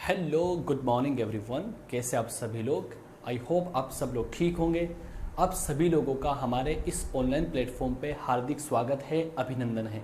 Hello good morning everyone. कैसे आप सभी लोग? आई होप आप सब लोग ठीक होंगे। आप सभी लोगों का हमारे इस ऑनलाइन प्लेटफॉर्म पे हार्दिक स्वागत है, अभिनंदन है।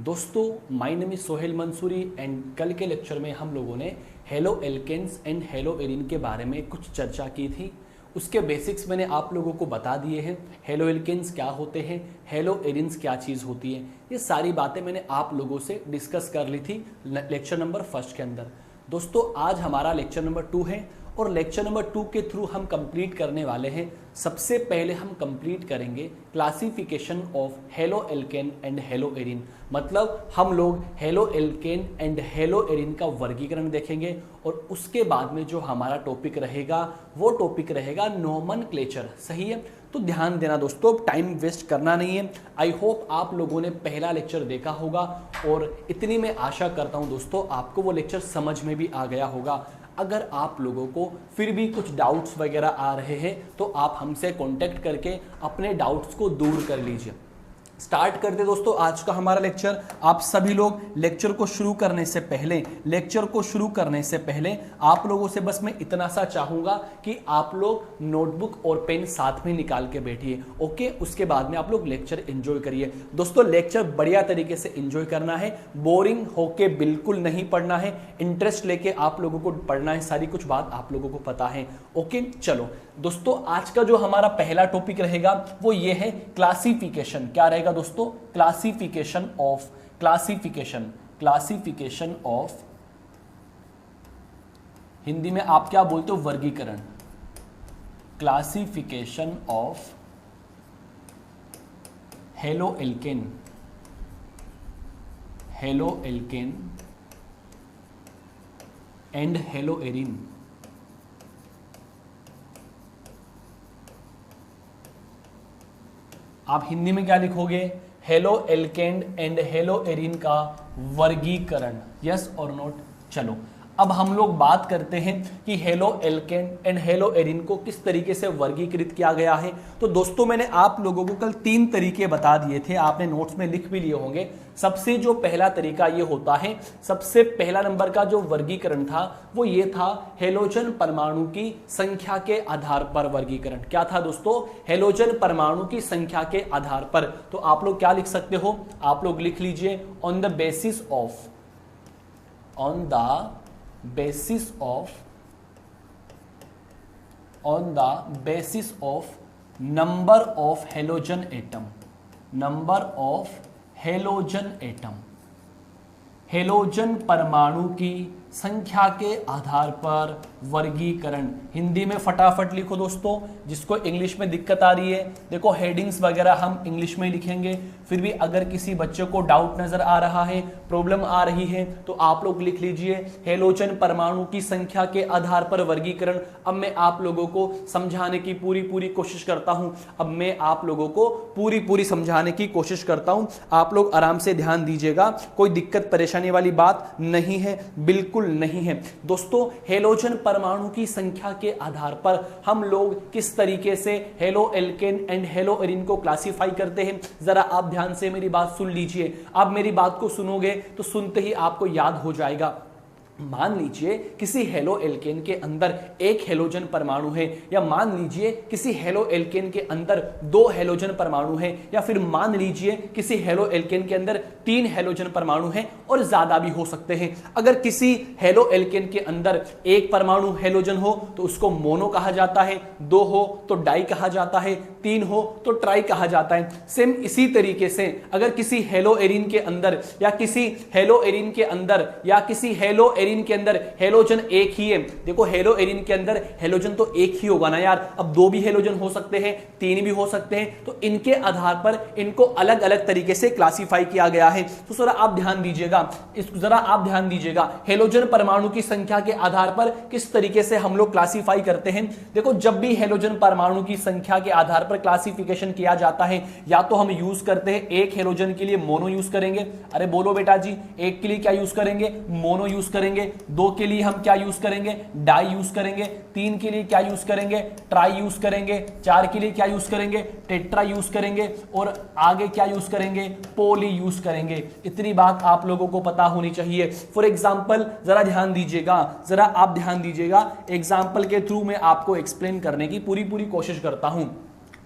दोस्तों, my name is Sohail Mansoori and कल के लेक्चर में हम लोगों ने haloalkanes and haloarenes के बारे में कुछ चर्चा की थी। उसके बेसिक्स मैंने आप लोगों को बता दिए हैं। हेलो एल्केन्स क्या होते हैं, हेलो एरिन्स क्या चीज़ होती है, ये सारी बातें मैंने आप लोगों से डिस्कस कर ली थी लेक्चर नंबर 1 के अंदर। दोस्तों, आज हमारा लेक्चर नंबर 2 है और लेक्चर नंबर 2 के थ्रू हम कंप्लीट करने वाले हैं। सबसे पहले हम कंप्लीट करेंगे classification of haloalkane and hello Erin. मतलब हम लोग halo alkane and haloarene का वर्गीकरण देखेंगे और उसके बाद में जो हमारा टॉपिक रहेगा वो टॉपिक रहेगा नोमेनक्लेचर। सही है? तो ध्यान देना दोस्तों, टाइम वेस्ट करना नहीं है। आई होप आप लोगों ने पहला लेक्चर देखा होगा और इतनी मैं आशा करता हूं दोस्तों आपको वो लेक्चर समझ में भी आ गया होगा। अगर आप लोगों को फिर भी कुछ डाउट्स वगैरह आ रहे हैं तो आप हमसे कांटेक्ट करके अपने डाउट्स को दूर कर लीजिए। स्टार्ट करते दोस्तों आज का हमारा लेक्चर। आप सभी लोग लेक्चर को शुरू करने से पहले आप लोगों से बस मैं इतना सा चाहूंगा कि आप लोग नोटबुक और पेन साथ में निकाल के बैठिए। ओके, उसके बाद में आप लोग लेक्चर एंजॉय करिए। दोस्तों, लेक्चर बढ़िया तरीके से एंजॉय करना है, बोरिंग होके बिल्कुल नहीं पढ़ना है, इंटरेस्ट लेके आप लोगों को पढ़ना है। सारी कुछ बात आप लोगों को पता है। ओके, चलो दोस्तों, आज का जो हमारा पहला टॉपिक रहेगा वो ये है क्लासिफिकेशन। क्या रहेगा दोस्तों? क्लासिफिकेशन ऑफ, हिंदी में आप क्या बोलते हो? वर्गीकरण। Classification of haloalkane and hello Erin. आप हिंदी में क्या लिखोगे? Haloalkane and haloarene का वर्गीकरण। यस और नोट? चलो अब हम लोग बात करते हैं कि halo alkane and hello Erin को किस तरीके से वर्गीकृत किया गया है। तो दोस्तों, मैंने आप लोगों को कल 3 तरीके बता दिए थे, आपने नोट्स में लिख भी लिए होंगे। सबसे जो पहला तरीका ये होता है, सबसे पहला नंबर का जो वर्गीकरण था वो ये था हेलोजन परमाणु की संख्या के आधार पर वर्गीकरण। क्या था दोस्तों? हेलोजन परमाणु की संख्या के आधार पर। तो आप लोग क्या लिख सकते हो? आप लोग लिख लीजिए on the basis of number of halogen atom, halogen परमाणु की संख्या के आधार पर वर्गीकरण। हिंदी में फटाफट लिखो दोस्तों, जिसको इंग्लिश में दिक्कत आ रही है। देखो, हेडिंग्स वगैरह हम इंग्लिश में लिखेंगे, फिर भी अगर किसी बच्चे को डाउट नजर आ रहा है, प्रॉब्लम आ रही है, तो आप लोग लिख लीजिए हेलोजन परमाणु की संख्या के आधार पर वर्गीकरण। अब मैं आप लोगों को समझाने की पूरी कोशिश करता हूं। आप लोग आराम से ध्यान दीजिएगा, कोई दिक्कत परेशानी वाली बात नहीं है, बिल्कुल नहीं है। दोस्तों, हेलोजन परमाणु की संख्या के आधार पर हम लोग किस तरीके से halo alkane and hello Erin को क्लासिफाई करते हैं, जरा आप ध्यान से मेरी बात सुन लीजिए। आप मेरी बात को सुनोगे तो सुनते ही आपको याद हो जाएगा। मान लीजिए किसी हेलो एल्केन के अंदर एक हेलोजन परमाणु है, या मान लीजिए किसी हेलो एल्केन के अंदर 2 हेलोजन परमाणु है, या फिर मान लीजिए किसी हेलो एल्केन के अंदर 3 हेलोजन परमाणु हैं और ज्यादा भी हो सकते हैं। अगर किसी हेलो एल्केन के अंदर एक परमाणु हेलोजन हो तो उसको मोनो कहा जाता है, 2 हो तो डाई कहा जाता है, 3 हो तो ट्राई कहा जाता है। सेम इसी तरीके से अगर किसी हेलो एरिन के अंदर या किसी हेलो एरिन के अंदर या किसी हेलो एरिन के अंदर हेलोजन एक ही है। देखो, हेलो एरिन के अंदर हेलोजन तो एक ही होगा ना यार। अब 2 भी हेलोजन हो सकते हैं, 3 भी हो सकते हैं, तो इनके आधार पर इनको अलग अलग तरीके से क्लासिफाई किया गया है। तो जरा आप ध्यान दीजिएगा, हेलोजन परमाणु की संख्या के आधार पर किस तरीके से हम लोग क्लासिफाई करते हैं। देखो, जब भी हेलोजन परमाणु की संख्या के आधार पर क्लासिफिकेशन किया जाता है, या तो हम यूज करते हैं एक हेलोजन के लिए मोनो यूज करेंगे। अरे बोलो बेटा जी, एक के लिए क्या यूज करेंगे? मोनो यूज करेंगे। करेंगे, 2 के लिए हम क्या यूज करेंगे, डाई यूज करेंगे, 3 के लिए क्या यूज करेंगे, ट्राई यूज करेंगे, 4 के लिए क्या यूज करेंगे, टेट्रा यूज करेंगे, और आगे क्या यूज करेंगे, पोली यूज करेंगे। इतनी बात आप लोगों को पता होनी चाहिए। फॉर एग्जाम्पल जरा ध्यान दीजिएगा, जरा आप ध्यान दीजिएगा, एग्जाम्पल के थ्रू मैं आपको एक्सप्लेन करने की पूरी कोशिश करता हूं।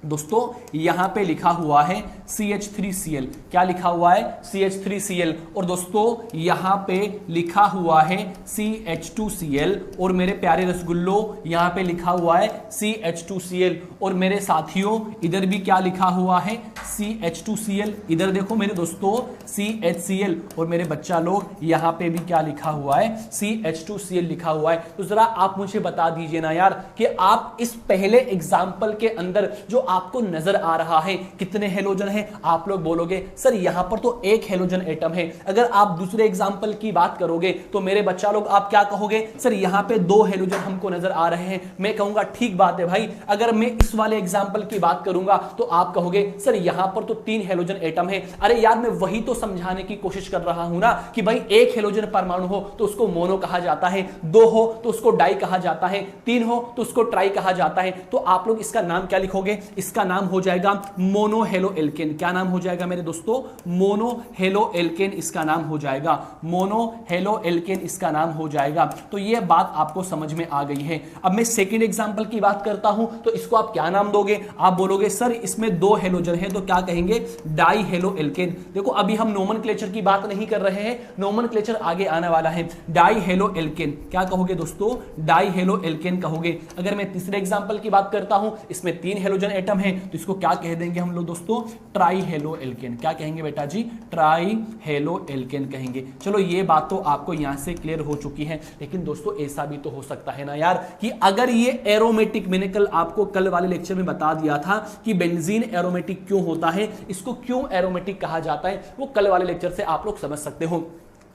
दोस्तों यहां पे लिखा हुआ है CH3Cl, क्या लिखा हुआ है, CH3Cl, और दोस्तों यहां पे लिखा हुआ है CH2Cl, और मेरे प्यारे रसगुल्लो यहां पे लिखा हुआ है CH2Cl, और मेरे साथियों इधर भी क्या लिखा हुआ है, CH2Cl, इधर देखो मेरे दोस्तों CHCl, और मेरे बच्चा लोग यहां पे भी क्या लिखा हुआ है, CH2Cl लिखा हुआ है। तो जरा आप मुझे बता दीजिए ना यार कि आप इस पहले एग्जाम्पल के अंदर जो आपको नजर आ रहा है कितने हेलोजन है। आप लोग बोलोगे सर यहां पर तो एक हेलोजन एटम है। अगर आप दूसरे एग्जांपल की बात करोगे तो मेरे बच्चा लोग आप क्या कहोगे, सर यहां पे 2 हेलोजन हमको नजर आ रहे हैं। मैं कहूंगा ठीक बात है भाई। अगर मैं इस वाले एग्जांपल की बात करूंगा तो आप कहोगे सर यहां पर तो 3 हेलोजन एटम है। अरे यार मैं वही तो समझाने की कोशिश कर रहा हूं ना कि भाई एक हेलोजन परमाणु हो तो उसको मोनो कहा जाता है, 2 हो तो उसको डाई कहा जाता है, 3 हो तो उसको ट्राई कहा जाता है। तो आप लोग इसका नाम क्या लिखोगे, इसका नाम हो जाएगा मोनो हेलो एल्केन। क्या नाम हो जाएगा मेरे दोस्तों, मोनो हेलो एल्केन इसका नाम हो जाएगा, मोनो हेलो एल्केन इसका नाम हो जाएगा। तो यह बात आपको समझ में आ गई है। अब मैं सेकंड एग्जांपल की बात करता हूं तो इसको आप क्या नाम दोगे, आप बोलोगे सर इसमें 2 हेलोजन है तो क्या कहेंगे, डाई हेलो एल्केन। देखो अभी हम नोमेनक्लेचर की बात नहीं कर रहे हैं, नोमेनक्लेचर आगे आने वाला है। डाई हेलो एल्केन क्या कहोगे दोस्तों, डाई हेलो एल्केन कहोगे। अगर मैं तीसरे एग्जांपल की बात करता हूं, इसमें 3 हेलोजन एटम है तो इसको क्या कह देंगे हम लोग दोस्तों, ट्राई हेलो एल्केन। क्या कहेंगे बेटा जी, ट्राई हेलो एल्केन कहेंगे। चलो ये बात तो आपको यहां से क्लियर हो चुकी है। लेकिन दोस्तों ऐसा भी तो हो सकता है ना यार कि अगर ये एरोमेटिक, मैंने कल आपको कल वाले लेक्चर में बता दिया था कि बेंजीन एरोमेटिक क्यों होता है, इसको क्यों एरोमेटिक कहा जाता है, वो कल वाले लेक्चर से आप लोग समझ सकते हो।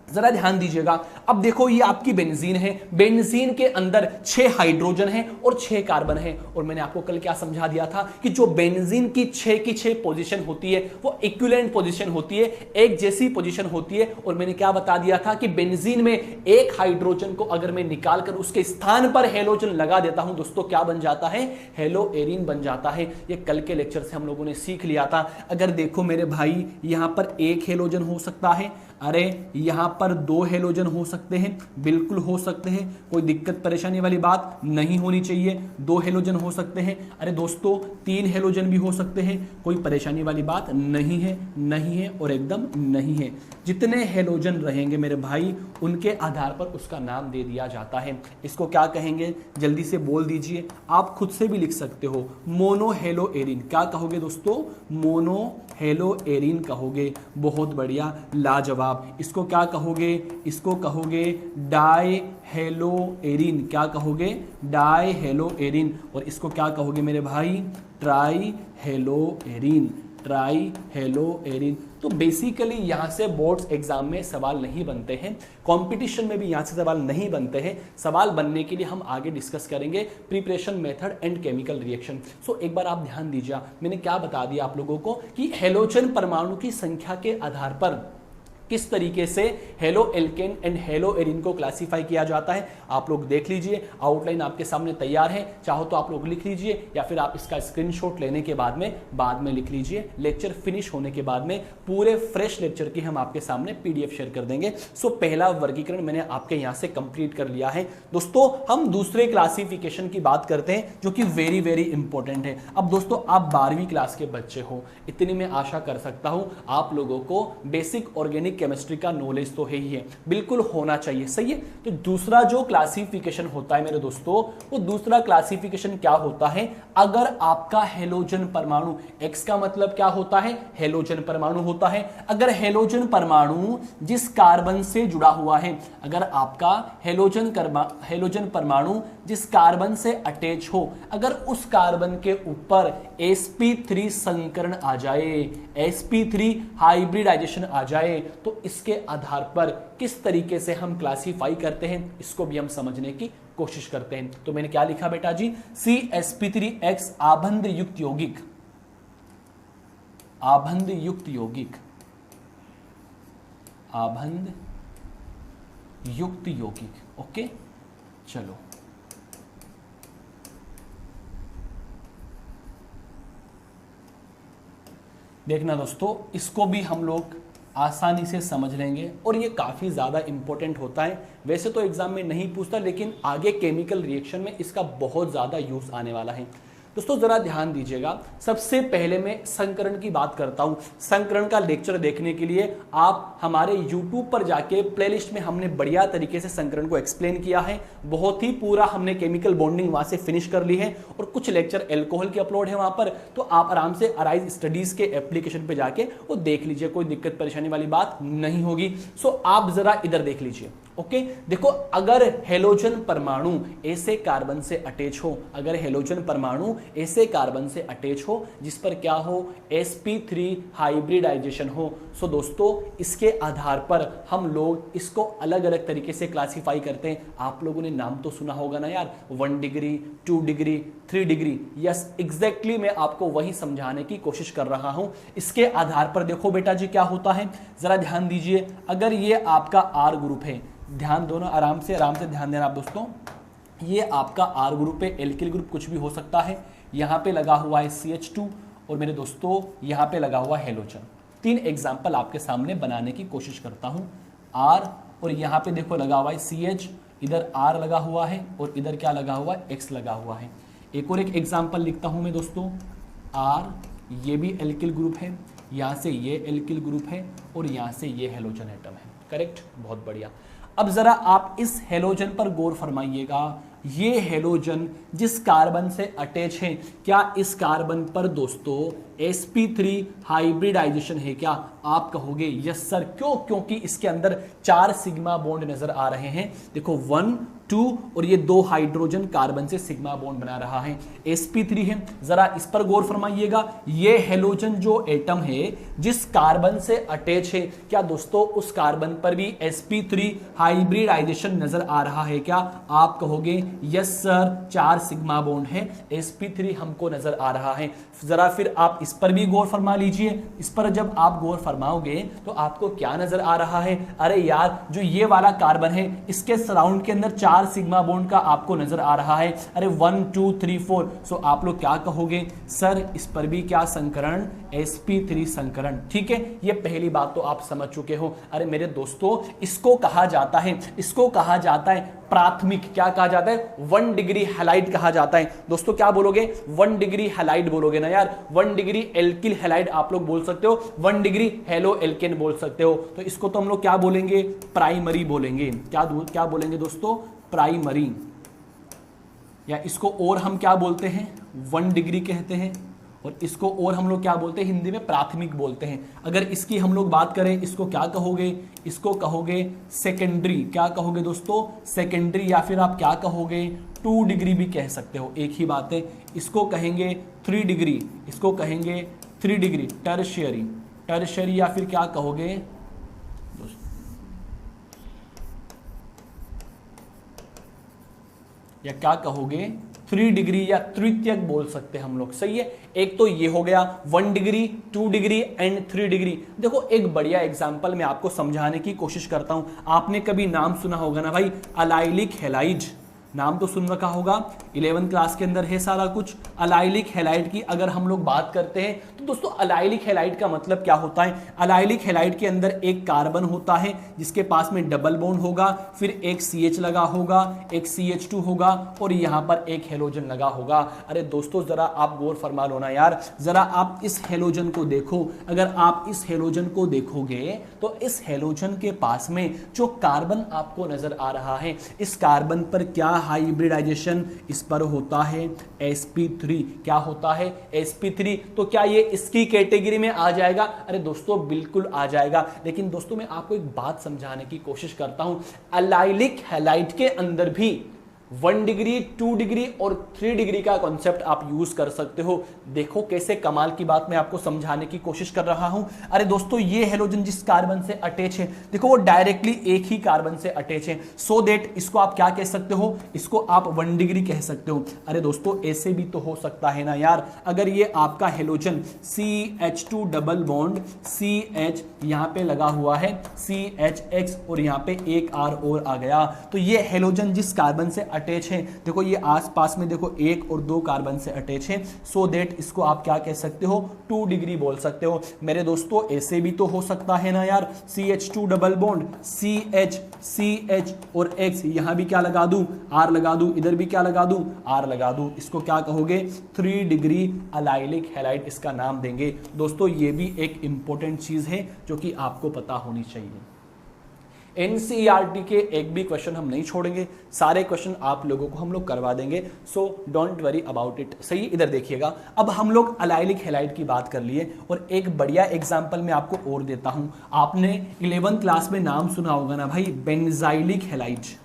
जरा ध्यान दीजिएगा। अब देखो ये आपकी बेंजीन है, बेंजीन के अंदर 6 हाइड्रोजन है और 6 कार्बन है। और मैंने आपको कल क्या समझा दिया था कि जो बेंजीन की 6 की 6 पोजीशन होती है वो इक्विवेलेंट पोजीशन होती है, एक जैसी पोजीशन होती है। और मैंने क्या बता दिया था कि बेंजीन में एक हाइड्रोजन को अगर मैं निकाल कर उसके स्थान पर हेलोजन लगा देता हूं दोस्तों, क्या बन जाता है, हेलो एरीन बन जाता है। ये कल के लेक्चर से हम लोगों ने सीख लिया था। अगर देखो मेरे भाई यहां पर 1 हेलोजन हो सकता है, अरे यहां पर 2 हेलोजन हो सकते हैं, बिल्कुल हो सकते हैं, कोई दिक्कत परेशानी वाली बात नहीं होनी चाहिए। 2 हेलोजन हो सकते हैं, अरे दोस्तों 3 हेलोजन भी हो सकते हैं, कोई परेशानी वाली बात नहीं है, नहीं है और एकदम नहीं है। जितने हेलोजन रहेंगे मेरे भाई उनके आधार पर उसका नाम दे दिया जाता है। इसको क्या कहेंगे, जल्दी से बोल दीजिए, आप खुद से भी लिख सकते हो, मोनो हेलो एरीन। क्या कहोगे दोस्तों, मोनो हेलो एरीन कहोगे। बहुत बढ़िया, लाजवाब। इसको क्या कहोगे, इसको कहोगे डाई हेलो एरीन। क्या कहोगे, डाई हेलो एरीन। और इसको क्या कहोगे मेरे भाई, try hello arene, try hello arene. तो बेसिकली यहां से बोर्ड्स एग्जाम में सवाल नहीं बनते हैं, कंपटीशन में भी यहां से सवाल नहीं बनते हैं। सवाल बनने के लिए हम आगे डिस्कस करेंगे preparation method and chemical reaction. So एक बार आप ध्यान दीजिए, मैंने क्या बता दिया आप लोगों को कि हेलोजन परमाणु की संख्या के आधार पर किस तरीके से halo alkane and hello arene को क्लासिफाई किया जाता है। आप लोग देख लीजिए, आउटलाइन आपके सामने तैयार है, चाहो तो आप लोग लिख लीजिए या फिर आप इसका स्क्रीनशॉट लेने के बाद में लिख लीजिए। लेक्चर फिनिश होने के बाद में पूरे फ्रेश लेक्चर की हम आपके सामने पीडीएफ शेयर कर देंगे। सो पहला वर्गीकरण मैंने आपके यहां से कंप्लीट कर लिया है। दोस्तों हम दूसरे क्लासिफिकेशन की बात करते हैं जो कि वेरी वेरी इंपॉर्टेंट है। अब दोस्तों आप 12वीं क्लास के बच्चे हो, इतनी मैं आशा कर सकता हूं आप लोगों को बेसिक ऑर्गेनिक केमिस्ट्री का नॉलेज तो है ही है, बिल्कुल होना चाहिए, सही है। तो दूसरा जो क्लासिफिकेशन होता है मेरे दोस्तों, वो दूसरा क्लासिफिकेशन क्या होता है, अगर आपका हेलोजन परमाणु, एक्स का मतलब क्या होता है, हेलोजन परमाणु होता है। अगर हेलोजन परमाणु जिस कार्बन से जुड़ा हुआ है, अगर आपका हेलोजन परमाणु जिस कार्बन से अटैच हो, अगर उस कार्बन के ऊपर sp3 संकरण आ जाए, sp3 हाइब्रिडाइजेशन आ जाए, तो इसके आधार पर किस तरीके से हम क्लासिफाई करते हैं इसको भी हम समझने की कोशिश करते हैं। तो मैंने क्या लिखा बेटा जी, CsP3X आबंध युक्त यौगिक, आबंध युक्त यौगिक, आबंध युक्त यौगिक। ओके, चलो देखना दोस्तों, इसको भी हम लोग आसानी से समझ लेंगे और ये काफ़ी ज़्यादा इंपॉर्टेंट होता है। वैसे तो एग्जाम में नहीं पूछता, लेकिन आगे केमिकल रिएक्शन में इसका बहुत ज़्यादा यूज़ आने वाला है। दोस्तों ज़रा ध्यान दीजिएगा, सबसे पहले मैं संकरण की बात करता हूँ। संकरण का लेक्चर देखने के लिए आप हमारे YouTube पर जाके प्लेलिस्ट में हमने बढ़िया तरीके से संकरण को एक्सप्लेन किया है। बहुत ही पूरा हमने केमिकल बॉन्डिंग वहाँ से फिनिश कर ली है और कुछ लेक्चर एल्कोहल के अपलोड है वहाँ पर, तो आप आराम से अराइज स्टडीज़ के एप्लीकेशन पे जाके वो देख लीजिए, कोई दिक्कत परेशानी वाली बात नहीं होगी। सो आप ज़रा इधर देख लीजिए। ओके, देखो अगर हेलोजन परमाणु ऐसे कार्बन से अटैच हो, अगर हेलोजन परमाणु ऐसे कार्बन से अटैच हो जिस पर क्या हो, sp3 हाइब्रिडाइजेशन हो, सो दोस्तों इसके आधार पर हम लोग इसको अलग अलग तरीके से क्लासिफाई करते हैं। आप लोगों ने नाम तो सुना होगा ना यार, 1 degree, 2 degree, 3 degree. Yes exactly मैं आपको वही समझाने की कोशिश कर रहा हूं। इसके आधार पर देखो बेटा जी क्या होता है, जरा ध्यान दीजिए। अगर ये आपका आर ग्रुप है, ध्यान दो ना, आराम से ध्यान देना आप दोस्तों, ये आपका आर ग्रुप है, एल्किल ग्रुप कुछ भी हो सकता है। यहाँ पे लगा हुआ है CH2 और मेरे दोस्तों यहाँ पे लगा हुआ हेलोजन। 3 एग्जाम्पल आपके सामने बनाने की कोशिश करता हूँ। आर और यहाँ पे देखो लगा हुआ है CH, इधर आर लगा हुआ है और इधर क्या लगा हुआ है, X लगा हुआ है। एक और एक एग्जाम्पल लिखता हूँ मैं दोस्तों, आर ये भी एल्किल ग्रुप है, यहाँ से ये एल्किल ग्रुप है और यहाँ से ये हेलोजन एटम है। करेक्ट, बहुत बढ़िया। अब जरा आप इस हेलोजन पर गौर फरमाइएगा। ये हेलोजन जिस कार्बन से अटैच है, क्या इस कार्बन पर दोस्तों sp3 हाइब्रिडाइजेशन है क्या? आप कहोगे यस सर। क्यों? क्योंकि इसके अंदर 4 सिग्मा बॉन्ड नजर आ रहे हैं। देखो 1, 2 और ये 2 हाइड्रोजन कार्बन से सिग्मा बॉन्ड बना रहा है, sp3 है। जरा इस पर गौर फरमाइएगा, ये हेलोजन जो एटम है जिस कार्बन से अटैच है, क्या दोस्तों उस कार्बन पर भी sp3 हाइब्रिडाइजेशन नजर आ रहा है क्या? आप कहोगे यस सर, 4 सिग्मा बॉन्ड है, sp3 हमको नजर आ रहा है। जरा फिर आप इस पर भी गौर फरमा लीजिए। इस पर जब आप गौर फरमाओगे तो आपको क्या नजर आ रहा है? अरे यार, जो ये वाला कार्बन है इसके सराउंड के अंदर 4 सिग्मा बॉन्ड का आपको नजर आ रहा है। अरे 1, 2, 3, 4। सो आप लोग क्या कहोगे? सर इस पर भी क्या संकरण? sp3 संकरण। ठीक है, ये पहली बात तो आप समझ चुके हो। अरे मेरे दोस्तों, इसको कहा जाता है, इसको कहा जाता है प्राथमिक, क्या कहा जाता है? 1 डिग्री हैलाइड कहा जाता है। दोस्तों क्या बोलोगे? 1 डिग्री हैलाइड बोलोगे ना यार, 1 डिग्री एल्किल हैलाइड आप लोग बोल सकते हो, 1 डिग्री हेलो एल्केन बोल सकते हो। तो इसको तो हम लोग क्या बोलेंगे? प्राइमरी बोलेंगे। क्या बोलेंगे दोस्तों? प्राइमरी। या इसको और हम क्या बोलते हैं? 1 डिग्री कहते हैं। और इसको और हम लोग क्या बोलते हैं? हिंदी में प्राथमिक बोलते हैं। अगर इसकी हम लोग बात करें, इसको क्या कहोगे? इसको कहोगे सेकेंडरी। क्या कहोगे दोस्तों? सेकेंडरी। या फिर आप क्या कहोगे? 2 डिग्री भी कह सकते हो, एक ही बात है। इसको कहेंगे 3 डिग्री, इसको कहेंगे 3 डिग्री टर्शियरी। टर्शियरी या फिर क्या कहोगे? या क्या कहोगे? 3 डिग्री या तृतीयक बोल सकते हैं हम लोग। सही है, एक तो ये हो गया 1 डिग्री, 2 डिग्री एंड 3 डिग्री। देखो एक बढ़िया एग्जांपल मैं आपको समझाने की कोशिश करता हूं। आपने कभी नाम सुना होगा ना भाई, अलाइलिक हैलाइड। नाम तो सुन रखा होगा, 11th क्लास के अंदर है सारा कुछ। अलाइलिक हैलाइड की अगर हम लोग बात करते हैं तो दोस्तों अलाइलिक हैलाइड का मतलब क्या होता है? अलाइलिक हैलाइड के अंदर एक कार्बन होता है जिसके पास में डबल बॉन्ड होगा, फिर एक CH लगा होगा, एक CH2 होगा और यहाँ पर एक हेलोजन लगा होगा। अरे दोस्तों जरा आप गौर फरमा लो ना यार, जरा आप इस हेलोजन को देखो। अगर आप इस हेलोजन को देखोगे तो इस हेलोजन के पास में जो कार्बन आपको नजर आ रहा है, इस कार्बन पर क्या हाइब्रिडाइजेशन? इस पर होता है sp3। क्या होता है? sp3। तो क्या ये इसकी कैटेगरी में आ जाएगा? अरे दोस्तों बिल्कुल आ जाएगा। लेकिन दोस्तों मैं आपको एक बात समझाने की कोशिश करता हूं, अलाइलिक हैलाइड के अंदर भी 1 डिग्री, 2 डिग्री और 3 डिग्री का कॉन्सेप्ट आप यूज कर सकते हो। देखो कैसे कमाल की बात मैं आपको समझाने की कोशिश कर रहा हूं। अरे दोस्तों, ये हेलोजन जिस कार्बन से अटैच है, देखो वो डायरेक्टली एक ही कार्बन से अटैच है, सो दैट इसको आप क्या कह सकते हो, इसको आप 1 डिग्री कह सकते हो। अरे दोस्तों, ऐसे भी तो हो सकता है ना यार, अगर ये आपका halogen CH2 double bond CH यहां पे लगा हुआ है, CHX और यहां पे एक R और आ गया, तो ये हेलोजन जिस कार्बन से अटैच है, देखो ये आसपास में देखो 1 और 2 कार्बन से अटैच है, सो दैट इसको आप क्या कह सकते हो, 2 डिग्री बोल सकते हो। मेरे दोस्तों, ऐसे भी तो हो सकता है ना यार, CH2 डबल बॉन्ड CH और X, यहां भी क्या लगा दूं, R लगा दूं, इधर भी क्या लगा दूं, R लगा दूं, इसको क्या कहोगे, 3 डिग्री अलाइलिक हैलाइड इसका नाम देंगे। दोस्तों, ये भी एक इंपॉर्टेंट चीज है जो कि आपको पता होनी चाहिए। एनसीईआरटी के एक भी क्वेश्चन हम नहीं छोड़ेंगे, सारे क्वेश्चन आप लोगों को हम लोग करवा देंगे, so don't worry about it. सही, इधर देखिएगा, अब हम लोग अलाइलिक हैलाइड की बात कर लिए और एक बढ़िया एग्जांपल मैं आपको और देता हूं। आपने 11th क्लास में नाम सुना होगा ना भाई, बेंजाइलिक हैलाइड।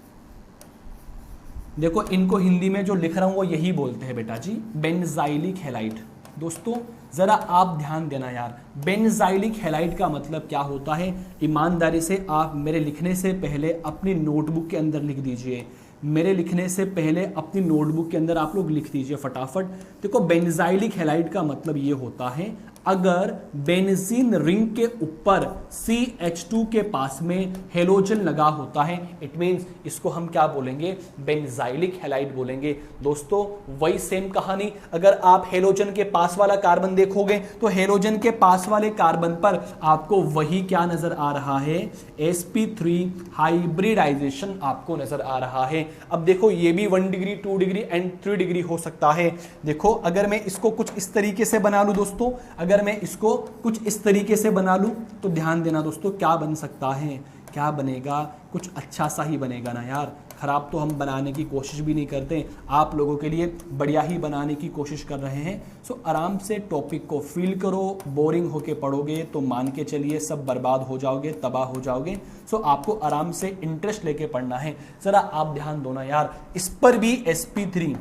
देखो इनको हिंदी में जो लिख रहा हूं वो यही बोलते हैं बेटा जी, बेंजाइलिक हैलाइड। दोस्तों जरा आप ध्यान देना यार, बेंजाइलिक हैलाइड का मतलब क्या होता है, ईमानदारी से आप मेरे लिखने से पहले अपनी नोटबुक के अंदर लिख दीजिए, मेरे लिखने से पहले अपनी नोटबुक के अंदर आप लोग लिख दीजिए फटाफट। देखो बेंजाइलिक हैलाइड का मतलब ये होता है, अगर बेंजीन रिंग के ऊपर CH2 के पास में हेलोजन लगा होता है, इट मींस इसको हम क्या बोलेंगे, बेंजाइलिक हैलाइड बोलेंगे। दोस्तों वही सेम कहानी, अगर आप हेलोजन के पास वाला कार्बन देखोगे तो हेलोजन के पास वाले कार्बन पर आपको वही क्या नजर आ रहा है, sp3 हाइब्रिडाइजेशन आपको नजर आ रहा है। अब देखो ये भी 1 डिग्री, 2 डिग्री एंड 3 डिग्री हो सकता है। देखो अगर मैं इसको कुछ इस तरीके से बना लूं दोस्तों, अगर मैं इसको कुछ इस तरीके से बना लूं तो ध्यान देना दोस्तों, क्या बन सकता है, क्या बनेगा, कुछ अच्छा सा ही बनेगा ना यार, खराब तो हम बनाने की कोशिश भी नहीं करते, आप लोगों के लिए बढ़िया ही बनाने की कोशिश कर रहे हैं। सो आराम से टॉपिक को फील करो, बोरिंग होके पढ़ोगे तो मान के चलिए सब बर्बाद हो जाओगे, तबाह हो जाओगे। सो आपको आराम से इंटरेस्ट लेके पढ़ना है। जरा आप ध्यान दो ना यार, इस पर भी sp3,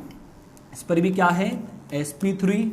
इस पर भी क्या है, sp3,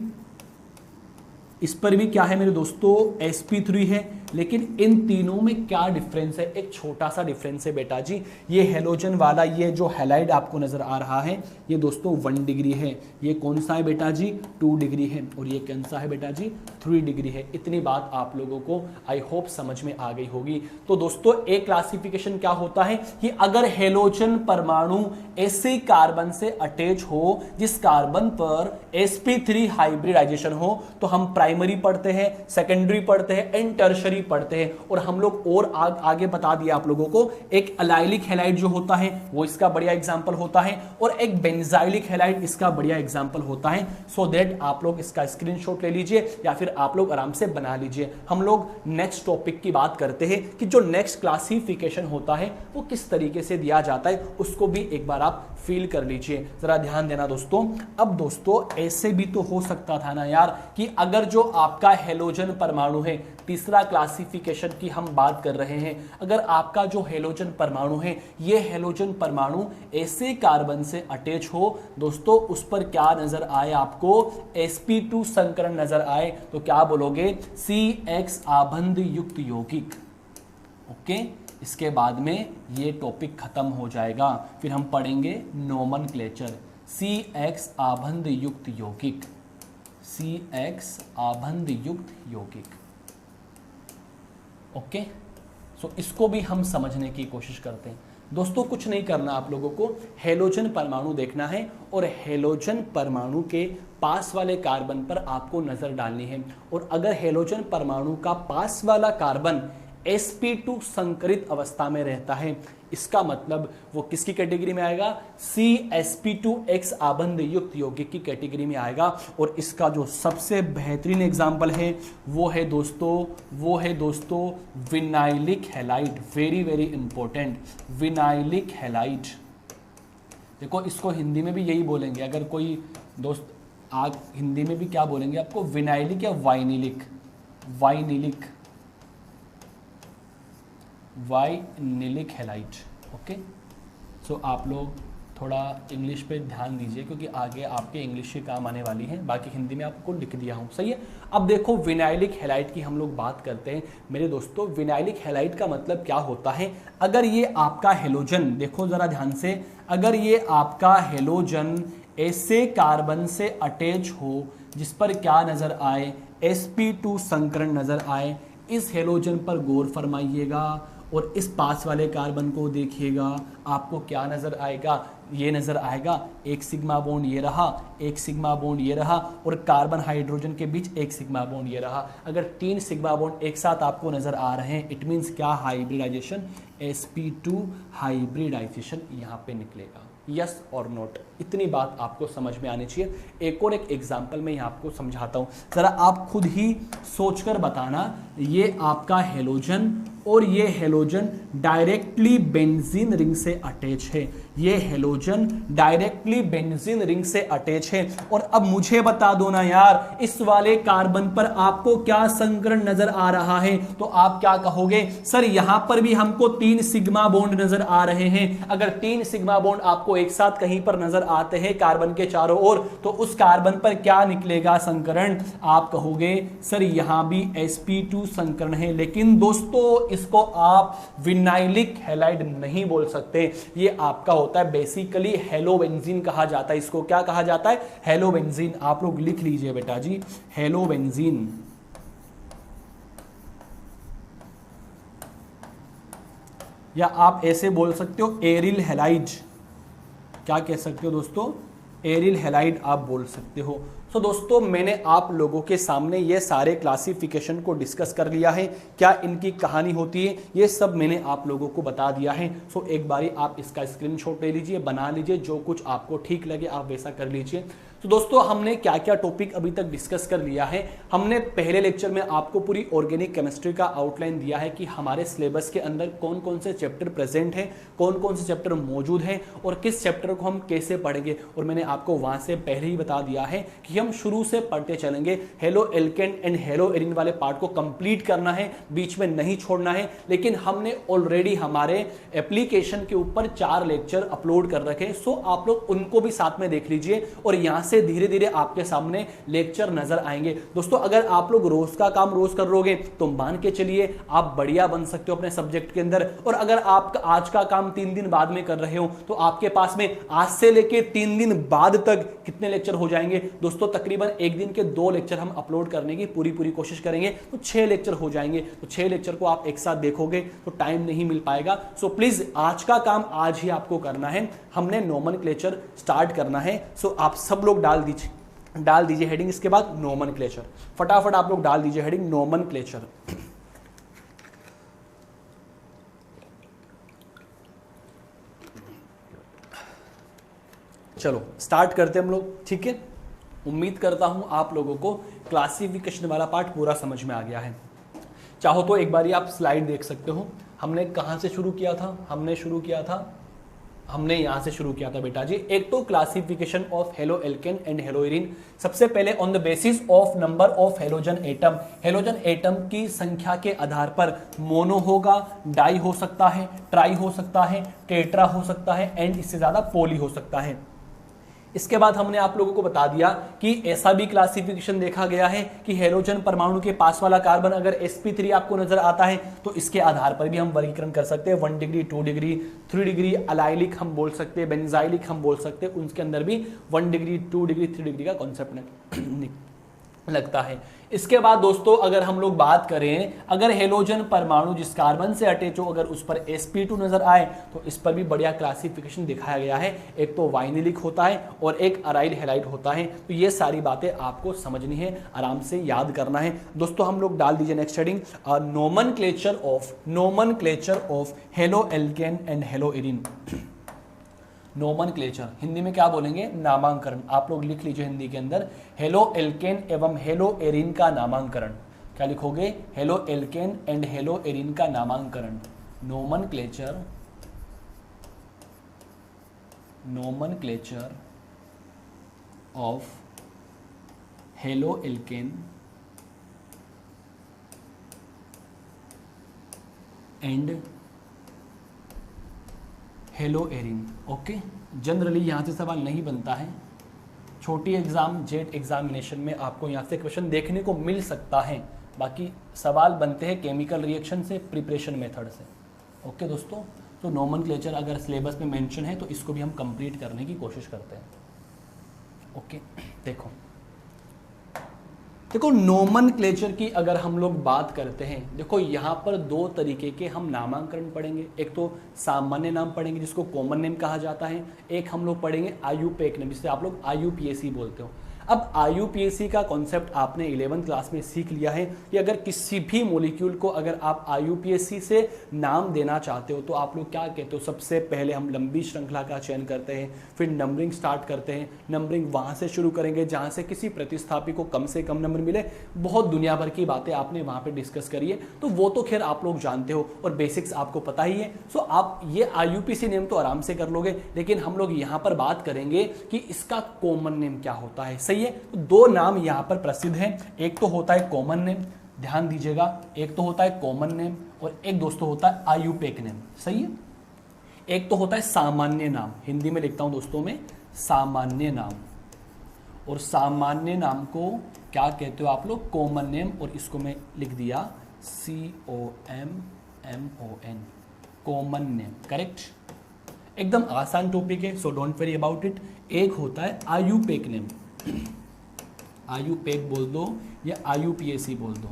इस पर भी क्या है मेरे दोस्तों, sp3 है, लेकिन इन तीनों में क्या डिफरेंस है, एक छोटा सा डिफरेंस है बेटा जी। ये हेलोजन वाला ये जो हैलाइड आपको नजर आ रहा है, ये दोस्तों 1 डिग्री है, ये कौन सा है बेटा जी, 2 डिग्री है, और ये कौन सा है बेटा जी, 3 डिग्री है। इतनी बात आप लोगों को आई होप समझ में आ गई होगी। तो दोस्तों एक क्लासिफिकेशन क्या होता है कि अगर हेलोजन परमाणु ऐसे कार्बन से अटैच हो जिस कार्बन पर sp3 हाइब्रिडाइजेशन हो, तो हम प्राइमरी पढ़ते हैं, सेकेंडरी पढ़ते हैं एंड टर्शरी पढ़ते हैं। और हम लोग और आगे बता दिया आप लोगों को, एक अलाइलिक हैलाइड जो होता है वो इसका बढ़िया एग्जांपल होता है, और एक बेंजाइलिक हैलाइड इसका बढ़िया एग्जांपल होता है। सो दैट आप लोग इसका स्क्रीनशॉट ले लीजिए या फिर आप लोग आराम से बना लीजिए। हम लोग नेक्स्ट टॉपिक की बात करते हैं कि जो नेक्स्ट क्लासिफिकेशन होता है वो किस तरीके से दिया जाता है, उसको भी एक बार आप फील कर लीजिए। जरा ध्यान देना दोस्तों। अब दोस्तों ऐसे भी तो हो सकता था ना यार कि अगर जो आपका हेलोजन परमाणु है, तीसरा क्लासिफिकेशन की हम बात कर रहे हैं, अगर आपका जो हेलोजन परमाणु है, ये हेलोजन परमाणु ऐसे कार्बन से अटैच हो दोस्तों, उस पर क्या नजर आए आपको, sp2 संकरण नजर आए, तो क्या बोलोगे, CX आबंध युक्त यौगिक। ओके, इसके बाद में ये टॉपिक खत्म हो जाएगा, फिर हम पढ़ेंगे नोमेनक्लेचर। CX आबंध युक्त यौगिक, CX आबंध युक्त यौगिक। ओके, सो इसको भी हम समझने की कोशिश करते हैं। दोस्तों कुछ नहीं करना आप लोगों को, हेलोजन परमाणु देखना है और हेलोजन परमाणु के पास वाले कार्बन पर आपको नजर डालनी है। और अगर हेलोजन परमाणु का पास वाला कार्बन sp2 संकरित अवस्था में रहता है, इसका मतलब वो किसकी कैटेगरी में आएगा, CsP2X आबंध युक्त यौगिक की कैटेगरी में आएगा। और इसका जो सबसे बेहतरीन एग्जाम्पल है वो है दोस्तों vinylic halide. Very very important, vinylic halide. देखो इसको हिंदी में भी यही बोलेंगे, अगर कोई दोस्त आप हिंदी में भी क्या बोलेंगे आपको, विनाइलिक या वाइनिलिक, वाइनिलिक हैलाइड। ओके, सो आप लोग थोड़ा इंग्लिश पे ध्यान दीजिए क्योंकि आगे आपके इंग्लिश के काम आने वाली है, बाकी हिंदी में आपको लिख दिया हूँ, सही है। अब देखो विनाइलिक हैलाइड की हम लोग बात करते हैं मेरे दोस्तों। विनाइलिक हैलाइड का मतलब क्या होता है? अगर ये आपका हेलोजन, देखो ज़रा ध्यान से, अगर ये आपका हेलोजन ऐसे कार्बन से अटैच हो जिस पर क्या नज़र आए, sp2 संकरण नज़र आए, इस हेलोजन पर गौर फरमाइएगा और इस पास वाले कार्बन को देखिएगा, आपको क्या नज़र आएगा? ये नज़र आएगा एक सिग्मा बॉन्ड ये रहा, एक सिग्मा बॉन्ड ये रहा, और कार्बन हाइड्रोजन के बीच एक सिग्मा बॉन्ड ये रहा। अगर 3 सिग्मा बॉन्ड एक साथ आपको नज़र आ रहे हैं, इट मीन्स क्या? हाइब्रिडाइजेशन, sp2 हाइब्रिडाइजेशन यहाँ पे निकलेगा। यस और नोट, इतनी बात आपको समझ में आनी चाहिए। एक और एक एग्जाम्पल मैं यहाँ आपको समझाता हूँ, ज़रा आप खुद ही सोचकर बताना। ये आपका हेलोजन और ये हेलोजन डायरेक्टली बेंजीन रिंग से अटैच है, ये हेलोजन डायरेक्टली बेंजीन रिंग से अटैच है। और अब मुझे बता दो ना यार, इस वाले कार्बन पर आपको क्या संकरण नजर आ रहा है? तो आप क्या कहोगे? सर यहां पर भी हमको 3 सिग्मा बॉन्ड नजर आ रहे हैं। अगर 3 सिग्मा बॉन्ड आपको एक साथ कहीं पर नजर आते हैं कार्बन के चारों ओर, तो उस कार्बन पर क्या निकलेगा संकरण? आप कहोगे सर यहां भी sp2 संकरण है। लेकिन दोस्तों इसको आप विनाइलिक हैलाइड नहीं बोल सकते, ये आपका होता है बेसिकली हेलोबेंजीन कहा जाता है। इसको क्या कहा जाता है? हेलोबेंजीन। आप लोग लिख लीजिए बेटा जी, हेलोबेंजीन। या आप ऐसे बोल सकते हो एरिल हैलाइड। क्या कह सकते हो दोस्तों? एरिल हैलाइड आप बोल सकते हो। तो दोस्तों मैंने आप लोगों के सामने ये सारे क्लासिफिकेशन को डिस्कस कर लिया है, क्या इनकी कहानी होती है ये सब मैंने आप लोगों को बता दिया है। सो एक बारी आप इसका स्क्रीनशॉट ले लीजिए, बना लीजिए, जो कुछ आपको ठीक लगे आप वैसा कर लीजिए। तो दोस्तों हमने क्या क्या टॉपिक अभी तक डिस्कस कर लिया है। हमने पहले लेक्चर में आपको पूरी ऑर्गेनिक केमिस्ट्री का आउटलाइन दिया है कि हमारे सिलेबस के अंदर कौन कौन से चैप्टर प्रेजेंट हैं, कौन कौन से चैप्टर मौजूद हैं और किस चैप्टर को हम कैसे पढ़ेंगे। और मैंने आपको वहां से पहले ही बता दिया है कि हम शुरू से पढ़ते चलेंगे। Halo alkane and hello Erin वाले पार्ट को कंप्लीट करना है, बीच में नहीं छोड़ना है। लेकिन हमने ऑलरेडी हमारे एप्लीकेशन के ऊपर 4 लेक्चर अपलोड कर रखे, सो आप लोग उनको भी साथ में देख लीजिए और यहां से धीरे धीरे आपके सामने लेक्चर नजर आएंगे। दोस्तों अगर आप लोग रोज का काम रोज कर लोगे तो मान के चलिए आप बढ़िया बन सकते हो अपने सब्जेक्ट के अंदर। और अगर आप आज का काम 3 दिन बाद में कर रहे हो तो आपके पास में आज से लेके 3 दिन बाद तक कितने लेक्चर हो जाएंगे दोस्तों? तकरीबन एक दिन के 2 लेक्चर हम अपलोड करने की पूरी कोशिश करेंगे, तो 6 लेक्चर हो जाएंगे। तो 6 लेक्चर को आप एक साथ देखोगे तो टाइम नहीं मिल पाएगा। सो प्लीज आज का काम आज ही आपको करना है। हमने नोमेनक्लेचर स्टार्ट करना है। सो आप सब लोग डाल दीजिए हेडिंग, इसके बाद नोमेनक्लेचर। फटाफट आप लोग डाल दीजिए हेडिंग नोमेनक्लेचर। चलो स्टार्ट करते हैं हम लोग, ठीक है। उम्मीद करता हूं आप लोगों को क्लासिफिकेशन वाला पार्ट पूरा समझ में आ गया है। चाहो तो एक बारी आप स्लाइड देख सकते हो। हमने कहां से शुरू किया था? हमने यहां से शुरू किया था बेटा जी। एक तो classification of haloalkane and hello Erin. सबसे पहले on the basis of number of halogen atom, halogen atom की संख्या के आधार पर मोनो होगा, डाई हो सकता है, ट्राई हो सकता है, टेट्रा हो सकता है एंड इससे ज्यादा पोली हो सकता है। इसके बाद हमने आप लोगों को बता दिया कि ऐसा भी क्लासिफिकेशन देखा गया है कि हेलोजन परमाणु के पास वाला कार्बन अगर sp3 आपको नजर आता है तो इसके आधार पर भी हम वर्गीकरण कर सकते हैं। 1 डिग्री, 2 डिग्री, 3 डिग्री, अलाइलिक हम बोल सकते हैं, बेंजाइलिक हम बोल सकते हैं। उनके अंदर भी 1 डिग्री, 2 डिग्री, 3 डिग्री का कॉन्सेप्ट लगता है। इसके बाद दोस्तों अगर हम लोग बात करें, अगर हेलोजन परमाणु जिस कार्बन से अटैच हो अगर उस पर sp2 नजर आए तो इस पर भी बढ़िया क्लासिफिकेशन दिखाया गया है। एक तो वाइनिलिक होता है और एक अराइल हैलाइड होता है। तो ये सारी बातें आपको समझनी है, आराम से याद करना है। दोस्तों हम लोग डाल दीजिए next heading nomenclature of haloalkane and hello Erin. Nomenclature Hindi में क्या बोलेंगे? नामांकरण। आप लोग लिख लीजिए हिंदी के अंदर हेलो एल्केन एवं हेलो एरिन का नामांकरण। क्या लिखोगे? Haloalkane and haloarene का नामांकरण। Nomenclature of haloalkane and haloarene. Okay, generally यहाँ से सवाल नहीं बनता है, छोटी एग्जाम जेट एग्जामिनेशन में आपको यहाँ से क्वेश्चन देखने को मिल सकता है, बाकी सवाल बनते हैं केमिकल रिएक्शन से, प्रिपरेशन मेथड से। ओके दोस्तों, तो नोमेनक्लेचर अगर सिलेबस में मेंशन है तो इसको भी हम कंप्लीट करने की कोशिश करते हैं। ओके, देखो नोमेनक्लेचर की अगर हम लोग बात करते हैं, देखो यहाँ पर दो तरीके के हम नामांकन पढ़ेंगे। एक तो सामान्य नाम पढ़ेंगे जिसको कॉमन नेम कहा जाता है, एक हम लोग पढ़ेंगे IUPAC नेम जिसे आप लोग IUPAC बोलते हो। अब IUPAC का कॉन्सेप्ट आपने 11th क्लास में सीख लिया है कि अगर किसी भी मॉलिक्यूल को अगर आप IUPAC से नाम देना चाहते हो तो आप लोग क्या कहते हो, सबसे पहले हम लंबी श्रृंखला का चयन करते हैं, फिर नंबरिंग स्टार्ट करते हैं। नंबरिंग वहाँ से शुरू करेंगे जहाँ से किसी प्रतिस्थापी को कम से कम नंबर मिले। बहुत दुनिया भर की बातें आपने वहाँ पर डिस्कस करी है, तो वो तो खैर आप लोग जानते हो और बेसिक्स आपको पता ही है। सो आप ये IUPAC नेम तो आराम से कर लोगे, लेकिन हम लोग यहाँ पर बात करेंगे कि इसका कॉमन नेम क्या होता है। सही है, तो दो नाम यहां पर प्रसिद्ध हैं, एक तो होता है कॉमन नेम, ध्यान दीजिएगा, एक तो होता है कॉमन नेम और एक दोस्तों होता है IUPAC नेम। सही है, एक तो होता है सामान्य नाम, हिंदी में लिखता हूं दोस्तों में सामान्य नाम, और सामान्य नाम को क्या कहते हो आप लोग, कॉमन नेम, और इसको मैं लिख दिया COMMON, कॉमन नेम। करेक्ट, एकदम आसान टॉपिक है, so don't worry about it. एक होता है IUPAC नेम, IUPAC बोल दो या IUPAC बोल दो,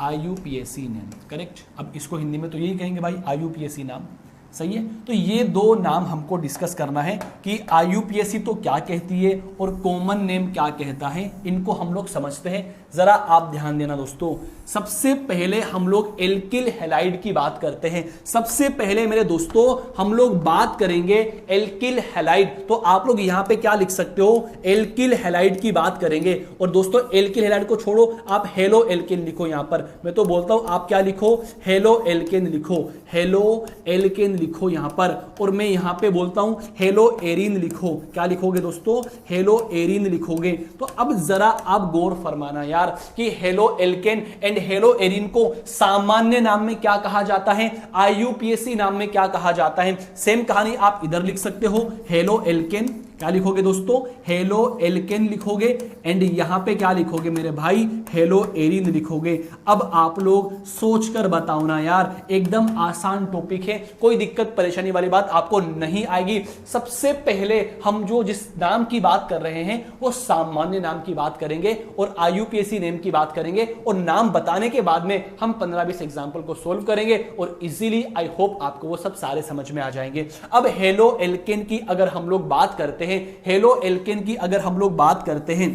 IUPAC नेम। करेक्ट, अब इसको हिंदी में तो यही कहेंगे भाई IUPAC नाम। सही है, तो ये दो नाम हमको डिस्कस करना है कि IUPAC तो क्या कहती है और कॉमन नेम क्या कहता है, इनको हम लोग समझते हैं। जरा आप ध्यान देना दोस्तों, सबसे पहले हम लोग एल्किल हैलाइड की बात करते हैं। सबसे पहले मेरे दोस्तों हम लोग बात करेंगे एल्किल हैलाइड, तो आप लोग यहां पे क्या लिख सकते हो, एल्किल हैलाइड की बात करेंगे। और दोस्तों एल्किल हैलाइड को छोड़ो, आप हेलो एल्केन लिखो। यहां पर मैं तो बोलता हूं आप क्या लिखो, हेलो एल्केन लिखो, हेलो एल्केन लिखो यहां पर। और मैं यहां पे बोलता हूं हेलो एरीन लिखो। क्या लिखोगे दोस्तों, हेलो एरीन लिखोगे। तो अब जरा आप गौर फरमाना यार कि halo alkane and hello arene को सामान्य नाम में क्या कहा जाता है, IUPAC नाम में क्या कहा जाता है। सेम कहानी आप इधर लिख सकते हो, हेलो एल्केन, क्या लिखोगे दोस्तों, हेलो एल्केन लिखोगे, एंड यहां पे क्या लिखोगे मेरे भाई, हेलो एरीन लिखोगे। अब आप लोग सोचकर बताओ ना यार, एकदम आसान टॉपिक है, कोई दिक्कत परेशानी वाली बात आपको नहीं आएगी। सबसे पहले हम जो जिस नाम की बात कर रहे हैं वो सामान्य नाम की बात करेंगे और IUPAC नेम की बात करेंगे, और नाम बताने के बाद में हम 15-20 एग्जाम्पल को सोल्व करेंगे और इजीली आई होप आपको वो सब सारे समझ में आ जाएंगे। अब हेलो एल्केन की अगर हम लोग बात करते हैं, हेलो एल्केन की अगर हम लोग बात करते हैं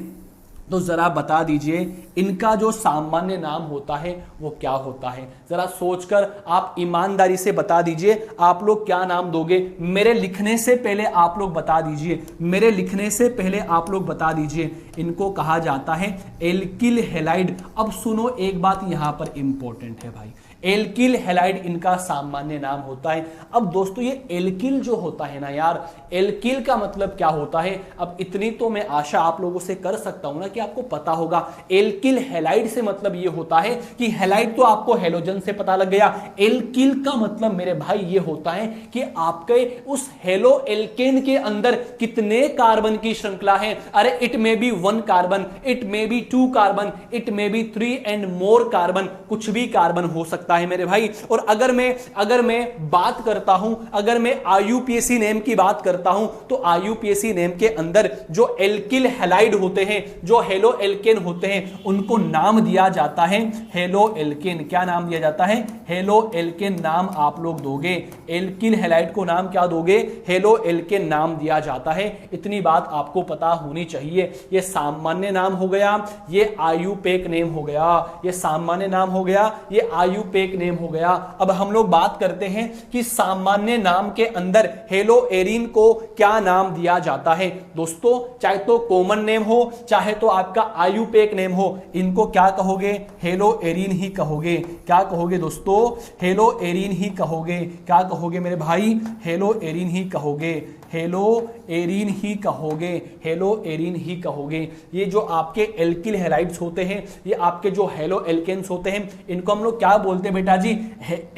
तो जरा बता दीजिए इनका जो सामान्य नाम होता है वो क्या होता है। जरा सोचकर आप ईमानदारी से बता दीजिए आप लोग क्या नाम दोगे। मेरे लिखने से पहले आप लोग बता दीजिए, मेरे लिखने से पहले आप लोग बता दीजिए। इनको कहा जाता है एल्किल हैलाइड। अब सुनो एक बात यहां पर इंपॉर्टेंट है भाई, एल्किल हैलाइड इनका सामान्य नाम होता है। अब दोस्तों ये एल्किल जो होता है ना यार, एल्किल का मतलब क्या होता है, अब इतनी तो मैं आशा आप लोगों से कर सकता हूं ना कि आपको पता होगा। एल्किल हैलाइड से मतलब ये होता है कि हैलाइड तो आपको हेलोजन से पता लग गया, एल्किल का मतलब मेरे भाई ये होता है कि आपके उस हेलो एल्केन के अंदर कितने कार्बन की श्रृंखला है। अरे it may be 1 carbon, it may be 2 carbon, it may be 3 and more carbon, कुछ भी कार्बन हो सकता है मेरे भाई। और अगर मैं बात करता हूं, अगर मैं IUPAC नेम की बात करता हूं तो IUPAC नेम के अंदर जो एल्किल हैलाइड होते हैं, जो हेलो एल्केन होते हैं, उनको नाम दिया जाता है हेलो एल्केन। क्या नाम दिया जाता है, हेलो एल्केन नाम आप लोग दोगे। एल्किल हैलाइड को नाम क्या दोगे, हेलो एल्केन नाम दिया जाता है। इतनी बात आपको पता होनी चाहिए। ये सामान्य नाम हो गया, ये IUPAC नेम हो गया, ये सामान्य नाम हो गया, ये IUPAC नेम हो गया। अब हम लोग बात करते हैं कि सामान्य नाम के अंदर हेलो एरीन को क्या नाम दिया जाता है। दोस्तों चाहे तो कॉमन नेम हो, चाहे तो आपका IUPAC नेम हो, इनको क्या कहोगे, हेलो एरीन ही कहोगे। क्या कहोगे दोस्तों, हेलो एरीन ही कहोगे। क्या कहोगे मेरे भाई, हेलो एरीन ही कहोगे, हेलो एरीन ही कहोगे, हेलो एरीन ही कहोगे। ये जो आपके एल्किल हैलाइड्स होते हैं, ये आपके जो हेलो एल्केन्स होते हैं, इनको हम लोग क्या बोलते बोलते हैं बेटा जी?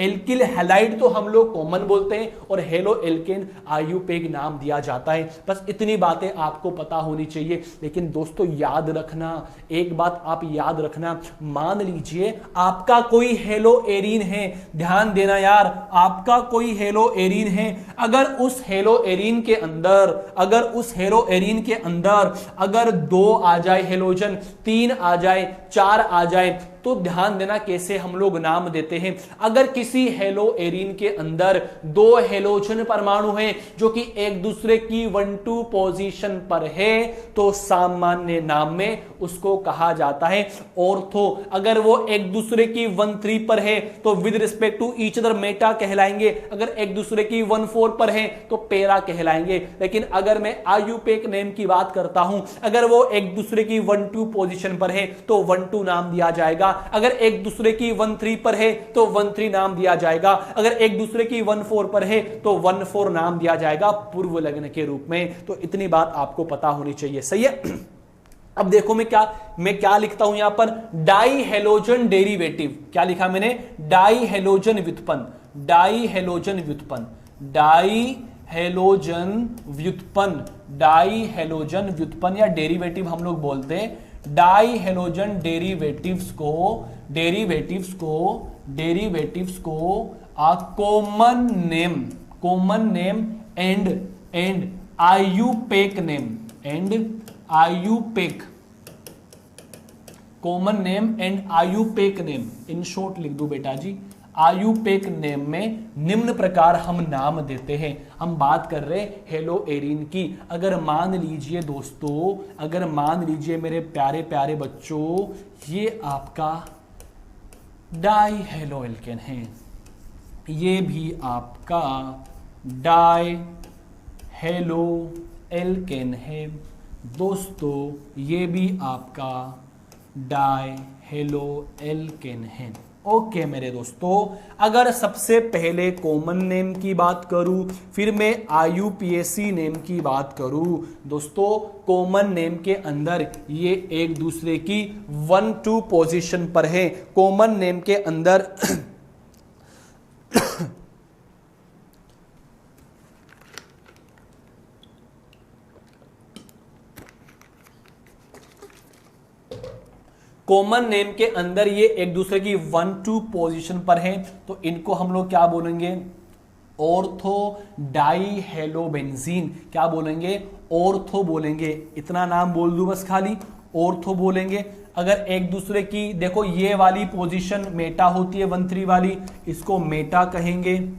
एल्किल हैलाइड तो हम लोग कॉमन बोलते हैं और हेलो एल्केन आईयूपैक नाम दिया जाता है। बस इतनी बातें आपको पता होनी चाहिए। लेकिन दोस्तों याद रखना, एक बात आप याद रखना, मान लीजिए आपका कोई हेलो एरीन है, ध्यान देना यार, आपका कोई हेलो एरीन है, अगर उस हेलो एरीन के अंदर अगर 2 आ जाए हेलोजन, 3 आ जाए, 4 आ जाए, तो ध्यान देना कैसे हम लोग नाम देते हैं। अगर किसी हेलो एरीन के अंदर 2 हेलोजन परमाणु हैं जो कि एक दूसरे की 1-2 पोजीशन पर है, तो सामान्य नाम में उसको कहा जाता है ऑर्थो। अगर वो एक दूसरे की 1-3 पर है तो with respect to each other meta कहलाएंगे, अगर एक दूसरे की 1-4 पर है तो पैरा कहलाएंगे। लेकिन अगर मैं आईयूपैक नेम की बात करता हूं, अगर वो एक दूसरे की 1-2 पोजीशन पर है तो 1-2 नाम दिया जाएगा, अगर एक दूसरे की 1-3 पर है तो 1-3 नाम दिया जाएगा, अगर एक दूसरे की 1-4 पर है तो 1-4 नाम दिया जाएगा पूर्व लग्न के रूप में। तो इतनी बात आपको पता होनी चाहिए, सही है। अब देखो मैं क्या लिखता हूं यहां पर, डाई हेलोजन डेरिवेटिव। क्या लिखा मैंने? डाई हेलोजन व्युत्पन्न, डाई हेलोजन व्युत्पन्न, डाई हेलोजन व्युत्पन्न, डाई हेलोजन व्युत्पन्न या डेरिवेटिव हम लोग बोलते हैं। डाई हेलोजन डेरिवेटिव्स को common name and IUPAC name, common name and IUPAC name, in short लिख दो बेटा जी। आईयूपैक नेम में निम्न प्रकार हम नाम देते हैं। हम बात कर रहे हैं हेलो एरीन की। अगर मान लीजिए दोस्तों, अगर मान लीजिए मेरे प्यारे प्यारे बच्चों, ये आपका डाई हेलो एल्केन है, ये भी आपका डाई हेलो एल्केन है दोस्तों, ये भी आपका डाई हेलो एल्केन है। ओके मेरे दोस्तों, अगर सबसे पहले कॉमन नेम की बात करूं, फिर मैं आईयूपीएसी नेम की बात करूं। दोस्तों कॉमन नेम के अंदर ये एक दूसरे की 1-2 पोजीशन पर है। कॉमन नेम के अंदर कॉमन नेम के अंदर ये एक दूसरे की 1-2 पोजीशन पर हैं, तो इनको हम लोग क्या बोलेंगे? Ortho dihalobenzene. क्या बोलेंगे? ऑर्थो बोलेंगे। इतना नाम बोल दूं बस, खाली ऑर्थो बोलेंगे। अगर एक दूसरे की देखो ये वाली पोजीशन मेटा होती है 1-3 वाली, इसको मेटा कहेंगे।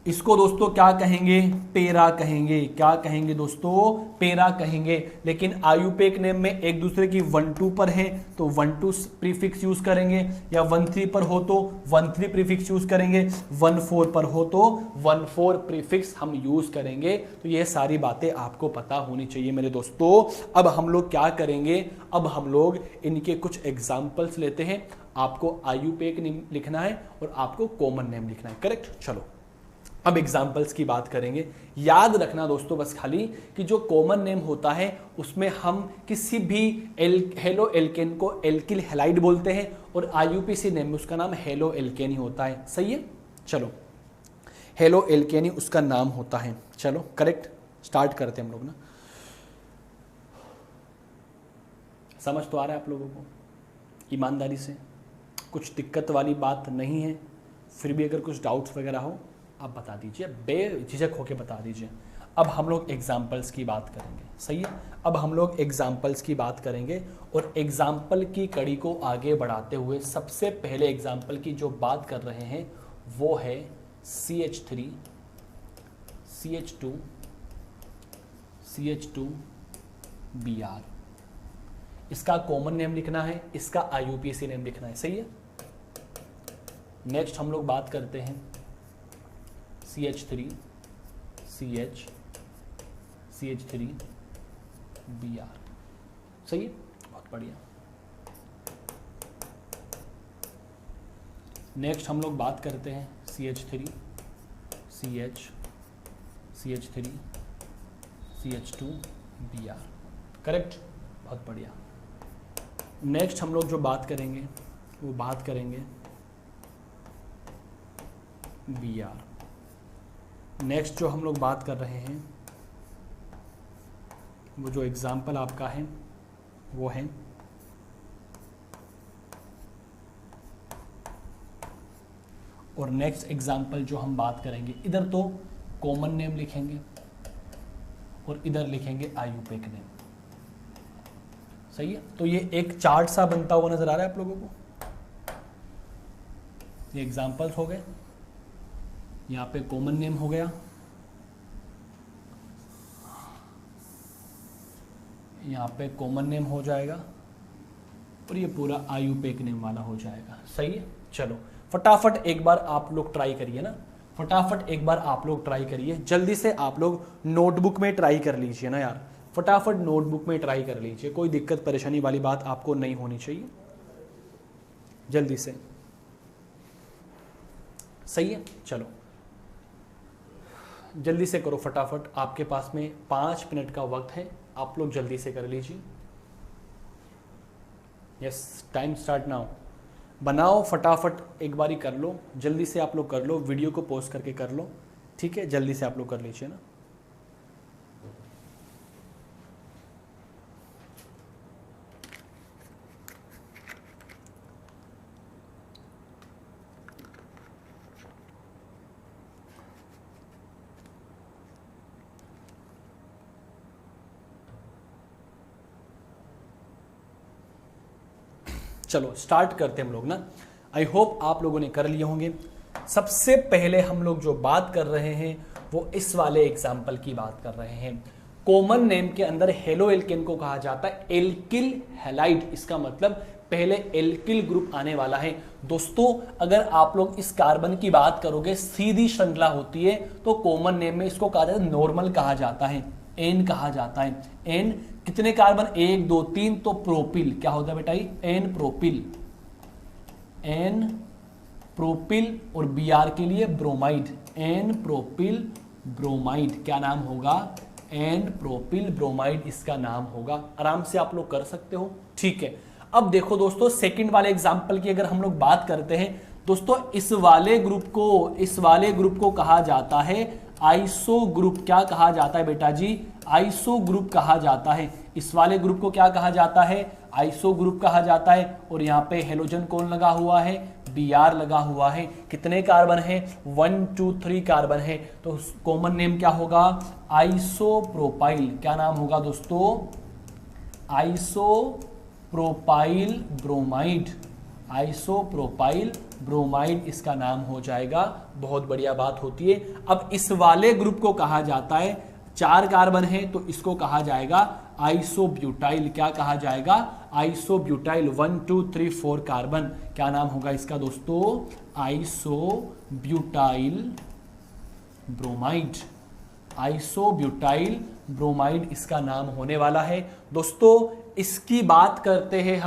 इसको दोस्तों क्या कहेंगे? पेरा कहेंगे। क्या कहेंगे दोस्तों? पेरा कहेंगे। लेकिन आईयूपैक नेम में एक दूसरे की 1-2 पर है तो 1-2 प्रीफिक्स यूज करेंगे, या 1-3 पर हो तो 1-3 प्रीफिक्स यूज करेंगे, 1-4 पर हो तो 1-4 प्रीफिक्स हम यूज करेंगे। तो ये सारी बातें आपको पता होनी चाहिए मेरे दोस्तों। अब हम लोग क्या करेंगे? अब हम लोग इनके कुछ एग्जाम्पल्स लेते हैं। आपको आईयूपैक नेम लिखना है और आपको कॉमन नेम लिखना है, करेक्ट? चलो अब एग्जाम्पल्स की बात करेंगे। याद रखना दोस्तों बस खाली कि जो कॉमन नेम होता है उसमें हम किसी भी हेलो एल्केन को एल्किल हैलाइड बोलते हैं और आईयूपीएसी नेम में उसका नाम हेलो एल्केन ही होता है, सही है। चलो हेलो एल्केन ही उसका नाम होता है। चलो करेक्ट, स्टार्ट करते हैं हम लोग ना। समझ तो आ रहा है आप लोगों को ईमानदारी से? कुछ दिक्कत वाली बात नहीं है? फिर भी अगर कुछ डाउट्स वगैरह हो आप बता दीजिए, बेझिझक होके बता दीजिए। अब हम लोग एग्जाम्पल्स की बात करेंगे, सही है। अब हम लोग एग्जाम्पल्स की बात करेंगे और एग्जाम्पल की कड़ी को आगे बढ़ाते हुए सबसे पहले एग्जाम्पल की जो बात कर रहे हैं वो है CH3 CH2 CH2 Br। इसका कॉमन नेम लिखना है, इसका आईयूपीएसी नेम लिखना है, सही है। नेक्स्ट हम लोग बात करते हैं CH3 CH3 Br, सही है, बहुत बढ़िया। नेक्स्ट हम लोग बात करते हैं CH3 CH2 Br, करेक्ट, बहुत बढ़िया। नेक्स्ट हम लोग जो बात करेंगे वो बात करेंगे Br। नेक्स्ट जो हम लोग बात कर रहे हैं वो जो एग्जाम्पल आपका है वो है और नेक्स्ट एग्जाम्पल जो हम बात करेंगे, इधर तो कॉमन नेम लिखेंगे और इधर लिखेंगे आयुपेक नेम। सही है, तो ये एक चार्ट सा बनता हुआ नजर आ रहा है आप लोगों को। ये एग्जाम्पल्स हो गए, यहाँ पे कॉमन नेम हो गया, यहाँ पे कॉमन नेम हो जाएगा और ये पूरा आयुपेक नेम वाला हो जाएगा। सही है, चलो फटाफट एक बार आप लोग ट्राई करिए ना, फटाफट एक बार आप लोग ट्राई करिए, जल्दी से आप लोग नोटबुक में ट्राई कर लीजिए ना यार, फटाफट नोटबुक में ट्राई कर लीजिए, कोई दिक्कत परेशानी वाली बात आपको नहीं होनी चाहिए, जल्दी से। सही है, चलो जल्दी से करो फटाफट, आपके पास में 5 मिनट का वक्त है, आप लोग जल्दी से कर लीजिए। Yes, time start now. बनाओ फटाफट, एक बारी कर लो, जल्दी से आप लोग कर लो, वीडियो को पॉज करके कर लो, ठीक है, जल्दी से आप लोग कर लीजिए ना। चलो स्टार्ट करते हैं हम लोग ना। आई होप आप लोगों ने कर लिए होंगे। सबसे पहले हम लोग जो बात कर रहे हैं वो इस वाले एग्जाम्पल की बात कर रहे हैं। कॉमन नेम के अंदर हेलो एल्केन को कहा जाता है एल्किल हैलाइड, इसका मतलब पहले एल्किल ग्रुप आने वाला है। दोस्तों अगर आप लोग इस कार्बन की बात करोगे, सीधी श्रृंखला होती है, तो कॉमन नेम में इसको कहा जाता है नॉर्मल कहा जाता है, एन कहा जाता है। एन कितने कार्बन, 1 2 3, तो प्रोपिल क्या होता है बेटा, एन प्रोपिल, एन प्रोपिल, और Br के लिए ब्रोमाइड, एन प्रोपिल ब्रोमाइड, क्या नाम होगा, एन प्रोपिल ब्रोमाइड इसका नाम होगा। आराम से आप लोग कर सकते हो, ठीक है। अब देखो दोस्तों, सेकंड वाले एग्जांपल की अगर हम लोग बात करते हैं दोस्तों, इस वाले ग्रुप को कहा जाता है आइसो ग्रुप। क्या कहा जाता है बेटा जी, आइसो ग्रुप कहा जाता है। इस वाले ग्रुप को क्या कहा जाता है, आइसो ग्रुप कहा जाता है। और यहाँ पे हेलोजन कौन लगा हुआ है, Br लगा हुआ है। कितने कार्बन है, 1 2 3 कार्बन है। तो कॉमन नेम क्या होगा, आइसोप्रोपाइल, क्या नाम होगा दोस्तों, आइसोप्रोपाइल ब्रोमाइड, आइसोप्रोपाइल ब्रोमाइड इसका नाम हो जाएगा। बहुत बढ़िया बात होती है। अब इस वाले ग्रुप को कहा जाता है, 4 कार्बन है तो इसको कहा जाएगा आइसोब्यूटाइल। क्या कहा जाएगा, आइसोब्यूटाइल। 1 2 3 4 कार्बन, क्या नाम होगा इसका दोस्तों, आइसोब्यूटाइल ब्रोमाइड, आइसोब्यूटाइल ब्रोमाइड इसका नाम होने वाला है। दोस्तों इसकी बात करते हैं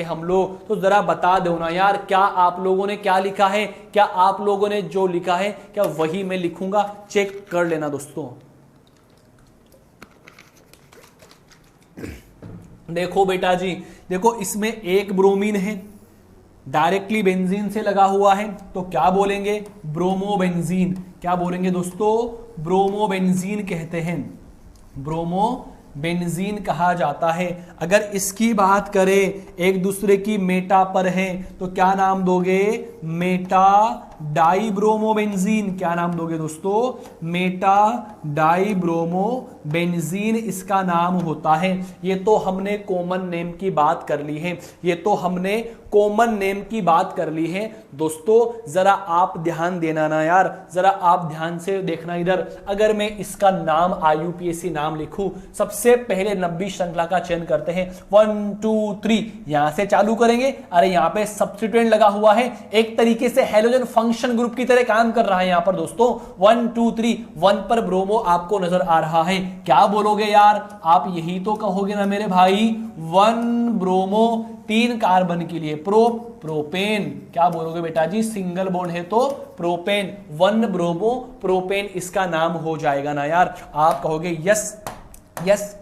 हम लोग, तो जरा बता दो ना यार, क्या आप लोगों ने क्या लिखा है, क्या आप लोगों ने जो लिखा है क्या वही मैं लिखूंगा, चेक कर लेना दोस्तों। देखो बेटा जी, देखो इसमें एक ब्रोमीन है, डायरेक्टली बेंजीन से लगा हुआ है, तो क्या बोलेंगे, ब्रोमोबेंजीन। क्या बोलेंगे दोस्तों, ब्रोमोबेंजीन कहते हैं, ब्रोमोबेंजीन कहा जाता है। अगर इसकी बात करें एक दूसरे की मेटा पर है तो क्या नाम दोगे, मेटा डाइब्रोमोबेंजीन। क्या नाम दोगे दोस्तों, मेटा डाइब्रोमोबेंजीन इसका नाम होता है। ये तो हमने कॉमन नेम की बात कर ली है, दोस्तों जरा आप ध्यान देना ना यार, जरा आप ध्यान से देखना इधर। अगर मैं इसका नाम IUPAC नाम लिखूं, सबसे पहले 90 श्रृंखला का चयन करते हैं, 1 2 3 यहां से चालू करेंगे। अरे यहां पे सब्स्टिट्यूएंट लगा हुआ है, एक तरीके से हेलोजन फंक्शन ग्रुप की तरह काम कर रहा है यहां पर दोस्तों। 1 2 3 1 पर ब्रोमो आपको नजर आ रहा है, क्या बोलोगे यार, आप यही तो कहोगे ना मेरे भाई, 1 ब्रोमो 3 कार्बन के लिए प्रोपेन। क्या बोलोगे बेटा जी, सिंगल बॉन्ड है तो प्रोपेन, 1 ब्रोमो प्रोपेन इसका नाम हो जाएगा ना यार। आप कहोगे यस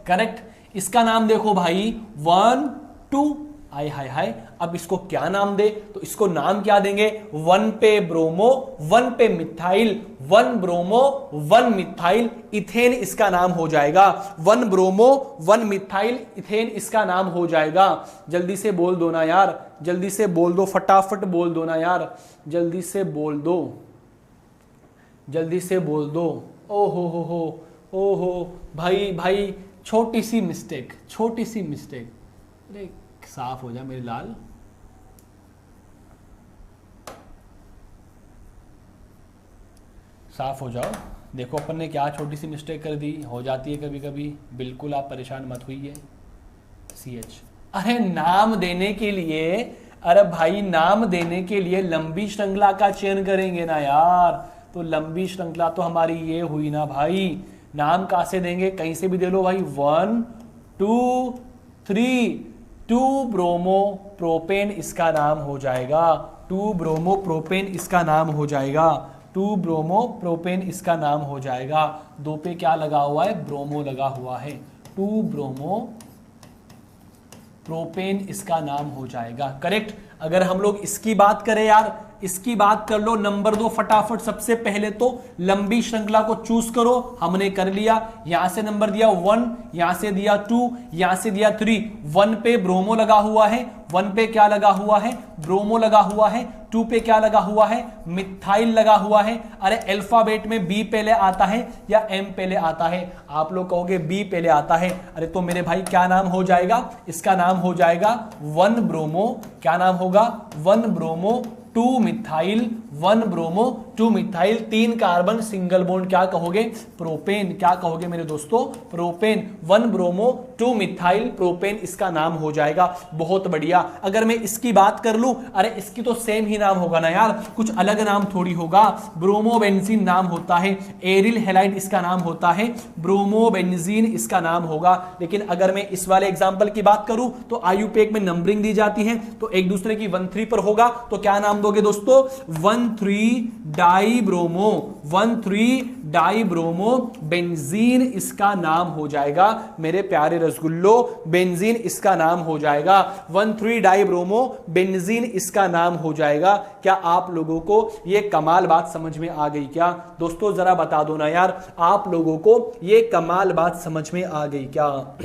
करेक्ट। इसका नाम देखो भाई, 1 2 आय हाय हाय, अब इसको क्या नाम दे, तो इसको नाम क्या देंगे, 1 पे ब्रोमो 1 पे मिथाइल 1 ब्रोमो 1 मिथाइल इथेन इसका नाम हो जाएगा। 1 ब्रोमो 1 मिथाइल इथेन इसका नाम हो जाएगा। जल्दी से बोल दो ना यार, जल्दी से बोल दो, फटाफट बोल दो ना यार, जल्दी से बोल दो, जल्दी से बोल दो। ओ हो ओ हो भाई भाई, छोटी सी मिस्टेक, छोटी सी मिस्टेक। अरे साफ हो जा मेरे लाल। साफ हो जाओ। देखो अपन ने क्या छोटी सी मिस्टेक कर दी, हो जाती है कभी कभी, बिल्कुल आप परेशान मत होइए। CH, अरे नाम देने के लिए, अरे भाई नाम देने के लिए लंबी श्रृंखला का चयन करेंगे ना यार। तो लंबी श्रृंखला तो हमारी ये हुई ना भाई। नाम कहां से देंगे, कहीं से भी दे लो भाई। 1 2 3, 2 ब्रोमो प्रोपेन इसका नाम हो जाएगा। 2 ब्रोमो प्रोपेन इसका नाम हो जाएगा। 2 ब्रोमो प्रोपेन इसका नाम हो जाएगा। 2 पे क्या लगा हुआ है, ब्रोमो लगा हुआ है। 2 ब्रोमो प्रोपेन इसका नाम हो जाएगा। करेक्ट। अगर हम लोग इसकी बात करें यार, इसकी बात कर लो, नंबर 2 फटाफट। सबसे पहले तो लंबी श्रृंखला को चूज करो, हमने कर लिया। यहां से नंबर दिया 1, यहां से दिया 2, यहां से दिया 3। 1 पे ब्रोमो लगा हुआ है, 1 पे क्या लगा हुआ है, ब्रोमो लगा हुआ है। 2 पे क्या लगा हुआ है, मिथाइल लगा हुआ है। अरे अल्फाबेट में बी पहले आता है या एम पहले आता है? आप लोग कहोगे बी पहले आता है। अरे तो मेरे भाई क्या नाम हो जाएगा, इसका नाम हो जाएगा 1 ब्रोमो, क्या नाम होगा, 1 bromo 2 methyl, 1 bromo 2 methyl, 3 carbon single bond, क्या कहोगे, प्रोपेन। क्या कहोगे मेरे दोस्तों, प्रोपेन। 1 ब्रोमो 2 मिथाइल प्रोपेन इसका नाम हो जाएगा। बहुत बढ़िया। अगर मैं इसकी बात कर लूं, अरे इसकी तो सेम ही नाम होगा ना यार, कुछ अलग नाम थोड़ी होगा। ब्रोमोबेंजीन नाम होता है, एरिल हैलाइड इसका नाम होता है, ब्रोमोबेंजीन इसका नाम होगा। लेकिन अगर मैं इस वाले एग्जांपल की बात करूं तो आयुपेक में नंबरिंग दी जाती है, तो एक दूसरे की 1-3 पर होगा, तो क्या नाम दोगे दोस्तों, 1,3 die bromo, 1,3 die bromo benzene इसका नाम हो जाएगा। मेरे प्यारे रसगुल्लो, बेंजीन इसका नाम हो जाएगा। 1,3 डाई ब्रोमो बेंजीन इसका नाम हो जाएगा। क्या आप लोगों को यह कमाल बात समझ में आ गई क्या दोस्तों? जरा बता दो ना यार, आप लोगों को यह कमाल बात समझ में आ गई क्या?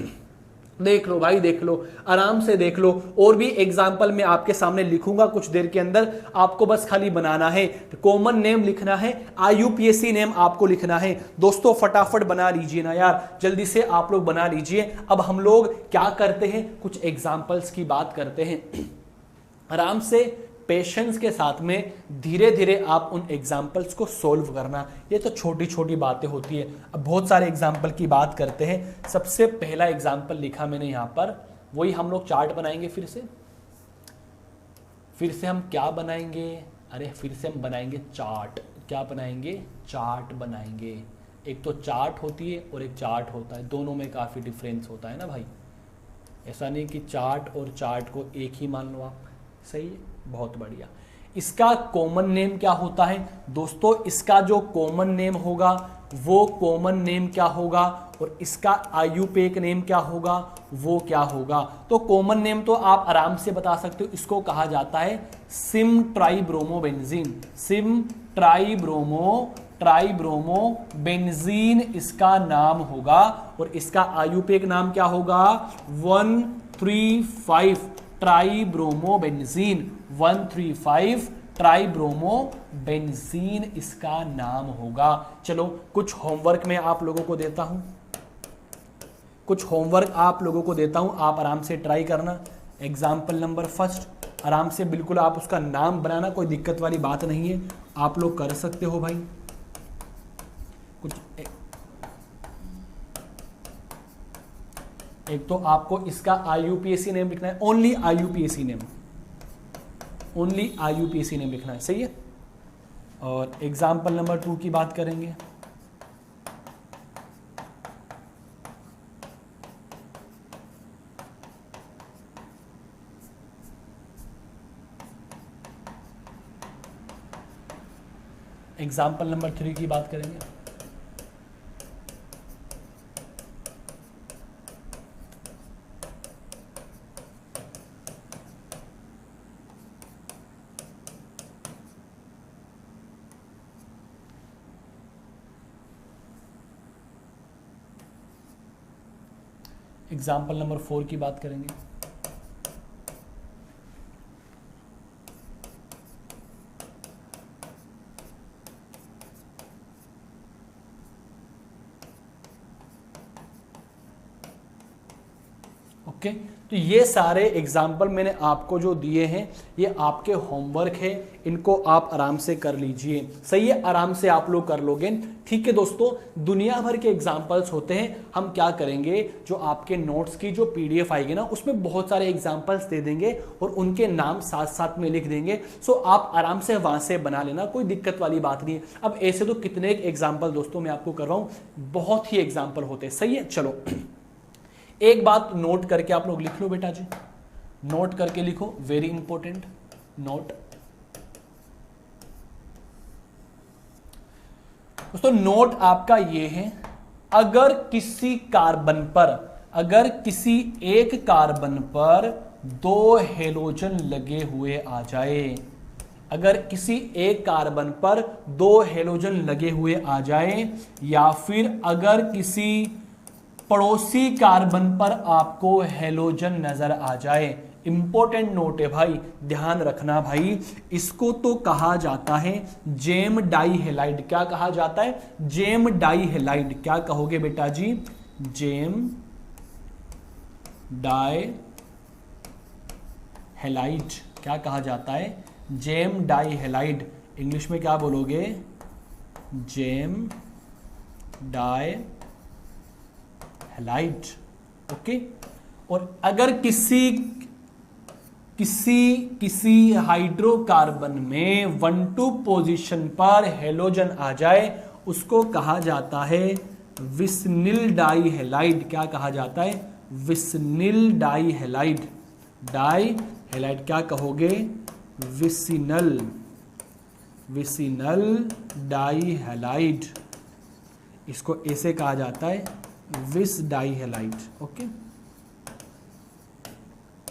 देख लो भाई, देख लो, आराम से देख लो। और भी एग्जाम्पल मैं आपके सामने लिखूंगा कुछ देर के अंदर, आपको बस खाली बनाना है, कॉमन नेम लिखना है, IUPAC नेम आपको लिखना है। दोस्तों फटाफट बना लीजिए ना यार, जल्दी से आप लोग बना लीजिए। अब हम लोग क्या करते हैं, कुछ एग्जाम्पल्स की बात करते हैं। आराम से पेशेंस के साथ में धीरे धीरे आप उन एग्जाम्पल्स को सोल्व करना। ये तो छोटी छोटी बातें होती है। अब बहुत सारे एग्जाम्पल की बात करते हैं। सबसे पहला एग्जाम्पल लिखा मैंने यहाँ पर, वही हम लोग चार्ट बनाएंगे। फिर से हम क्या बनाएंगे, अरे फिर से हम बनाएंगे चार्ट। क्या बनाएंगे, चार्ट बनाएंगे। एक तो चार्ट होती है और एक चार्ट होता है, दोनों में काफ़ी डिफरेंस होता है ना भाई। ऐसा नहीं कि चार्ट और चार्ट को एक ही मान लो आप, सही है, बहुत बढ़िया। इसका कॉमन नेम क्या होता है दोस्तों, इसका जो कॉमन नेम होगा वो कॉमन नेम क्या होगा, और इसका आयुपेक नेम क्या होगा, वो क्या होगा। तो कॉमन नेम तो आप आराम से बता सकते हो, इसको कहा जाता है सिम ट्राइब्रोमोबेंजीन। सिम ट्राइब्रोमो बेंजीन इसका नाम होगा, और इसका आयुपेक नाम क्या होगा, 135 ट्राइब्रोमोबेंजीन। 135 ट्राइब्रोमोबेंजीन इसका नाम होगा। चलो कुछ होमवर्क मैं आप लोगों को देता हूं, आप आराम से ट्राई करना। एग्जाम्पल नंबर फर्स्ट, आराम से बिल्कुल आप उसका नाम बनाना, कोई दिक्कत वाली बात नहीं है, आप लोग कर सकते हो भाई। कुछ एक तो आपको इसका IUPAC नेम लिखना है, ओनली IUPAC नेम लिखना है, सही है। और एग्जाम्पल नंबर 2 की बात करेंगे। एग्जाम्पल नंबर 3 की बात करेंगे। एग्जाम्पल नंबर 4 की बात करेंगे। ओके, तो ये सारे एग्जाम्पल मैंने आपको जो दिए हैं ये आपके होमवर्क है, इनको आप आराम से कर लीजिए। सही है, आराम से आप लोग कर लोगे। ठीक है दोस्तों, दुनिया भर के एग्जाम्पल्स होते हैं। हम क्या करेंगे, जो आपके नोट्स की जो पीडीएफ आएगी ना, उसमें बहुत सारे एग्जाम्पल्स दे देंगे और उनके नाम साथ साथ में लिख देंगे। सो आप आराम से वहां से बना लेना, कोई दिक्कत वाली बात नहीं है। अब ऐसे तो कितने एग्जाम्पल दोस्तों मैं आपको कर रहा हूं, बहुत ही एग्जाम्पल होते हैं। सही है, चलो एक बात नोट करके आप लोग लिख लो बेटा जी, नोट करके लिखो, वेरी इंपॉर्टेंट नोट। दोस्तों नोट आपका ये है, अगर किसी कार्बन पर, अगर किसी एक कार्बन पर 2 हेलोजन लगे हुए आ जाए, अगर किसी एक कार्बन पर 2 हेलोजन लगे हुए आ जाए, या फिर अगर किसी पड़ोसी कार्बन पर आपको हेलोजन नजर आ जाए, इंपॉर्टेंट नोट है भाई, ध्यान रखना भाई, इसको तो कहा जाता है जेम डाई हेलाइड। क्या कहा जाता है? Gem dihalide. क्या कहोगे बेटा जी? GeM dihalide. क्या कहा जाता है? Gem die halide. इंग्लिश में क्या बोलोगे? GeM die halide. ओके, और अगर किसी हाइड्रोकार्बन में 1,2 पोजीशन पर हेलोजन आ जाए, उसको कहा जाता है विसनिल डाई हेलाइड। क्या कहा जाता है? विसनिल डाई हेलाइड। डाई हेलाइड क्या कहोगे? Vicinal, vicinal die halide. इसको ऐसे कहा जाता है विस डाई हेलाइड। ओके,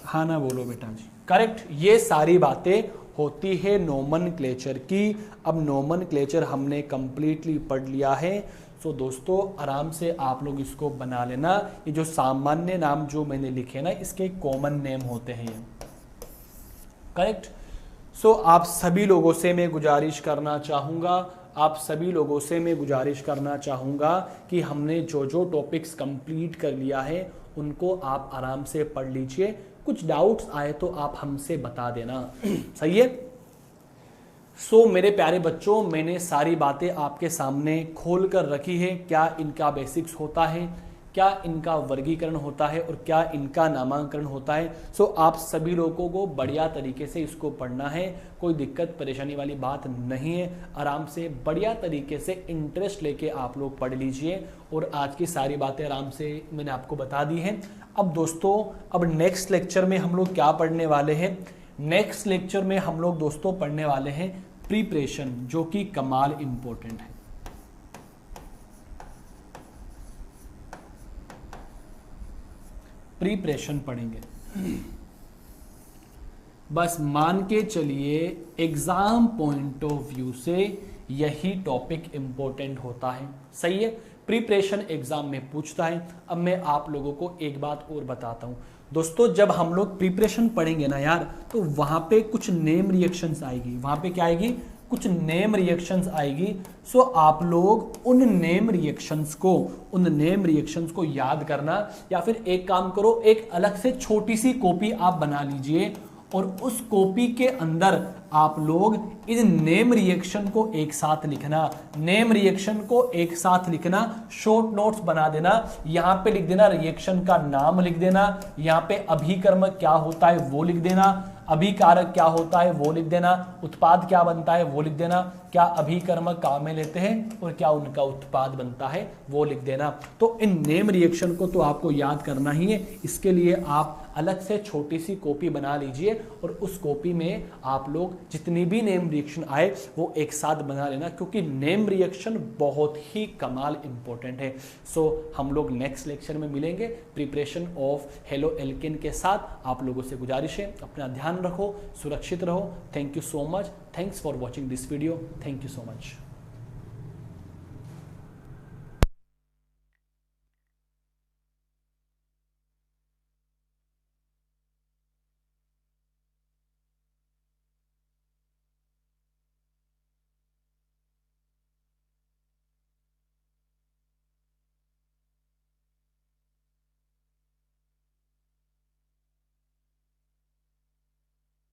हाँ ना बोलो बेटा जी, करेक्ट। ये सारी बातें होती है नोमेनक्लेचर की। अब नोमेनक्लेचर हमने कंप्लीटली पढ़ लिया है। सो दोस्तों आराम से आप लोग इसको बना लेना। ये जो सामान्य नाम जो मैंने लिखे ना, इसके कॉमन नेम होते हैं ये, करेक्ट। सो आप सभी लोगों से मैं गुजारिश करना चाहूँगा, आप सभी लोगों से मैं गुजारिश करना चाहूँगा कि हमने जो जो टॉपिक्स कंप्लीट कर लिया है उनको आप आराम से पढ़ लीजिए। कुछ डाउट्स आए तो आप हमसे बता देना। सही है। सो मेरे प्यारे बच्चों, मैंने सारी बातें आपके सामने खोल कर रखी है। क्या इनका बेसिक्स होता है, क्या इनका वर्गीकरण होता है और क्या इनका नामांकन होता है। सो आप सभी लोगों को बढ़िया तरीके से इसको पढ़ना है, कोई दिक्कत परेशानी वाली बात नहीं है। आराम से बढ़िया तरीके से इंटरेस्ट लेके आप लोग पढ़ लीजिए। और आज की सारी बातें आराम से मैंने आपको बता दी हैं। अब दोस्तों, अब नेक्स्ट लेक्चर में हम लोग क्या पढ़ने वाले हैं? नेक्स्ट लेक्चर में हम लोग दोस्तों पढ़ने वाले हैं प्रिपरेशन, जो कि कमाल इंपॉर्टेंट है। प्रिपरेशन पढ़ेंगे। बस मान के चलिए एग्जाम पॉइंट ऑफ व्यू से यही टॉपिक इंपॉर्टेंट होता है। सही है, प्रिपरेशन एग्जाम में पूछता है। अब मैं आप लोगों को एक बात और बताता हूं दोस्तों, जब हम लोग प्रिपरेशन पढ़ेंगे ना यार, तो वहां पे कुछ नेम रिएक्शंस आएगी। वहां पे क्या आएगी? कुछ नेम रिएक्शंस आएगी। सो आप लोग उन नेम रिएक्शंस को याद करना, या फिर एक काम करो, एक अलग से छोटी सी कॉपी आप बना लीजिए और उस कॉपी के अंदर आप लोग इन नेम रिएक्शन को एक साथ लिखना। नेम रिएक्शन को एक साथ लिखना, शॉर्ट नोट्स बना देना। यहां पे लिख देना रिएक्शन का नाम लिख देना, यहां पे अभिकर्मक क्या होता है वो लिख देना, अभिकारक क्या होता है वो लिख देना, उत्पाद क्या बनता है वो लिख देना, क्या अभिकर्मक काम में लेते हैं और क्या उनका उत्पाद बनता है वो लिख देना। तो इन नेम रिएक्शन को तो आपको याद करना ही है। इसके लिए आप अलग से छोटी सी कॉपी बना लीजिए और उस कॉपी में आप लोग जितनी भी नेम रिएक्शन आए वो एक साथ बना लेना, क्योंकि नेम रिएक्शन बहुत ही कमाल इंपॉर्टेंट है। सो हम लोग नेक्स्ट लेक्चर में मिलेंगे प्रिपरेशन ऑफ हेलो एल्केन के साथ। आप लोगों से गुजारिश है, अपना ध्यान रखो, सुरक्षित रहो। Thank you so much. Thanks for watching this video. Thank you so much.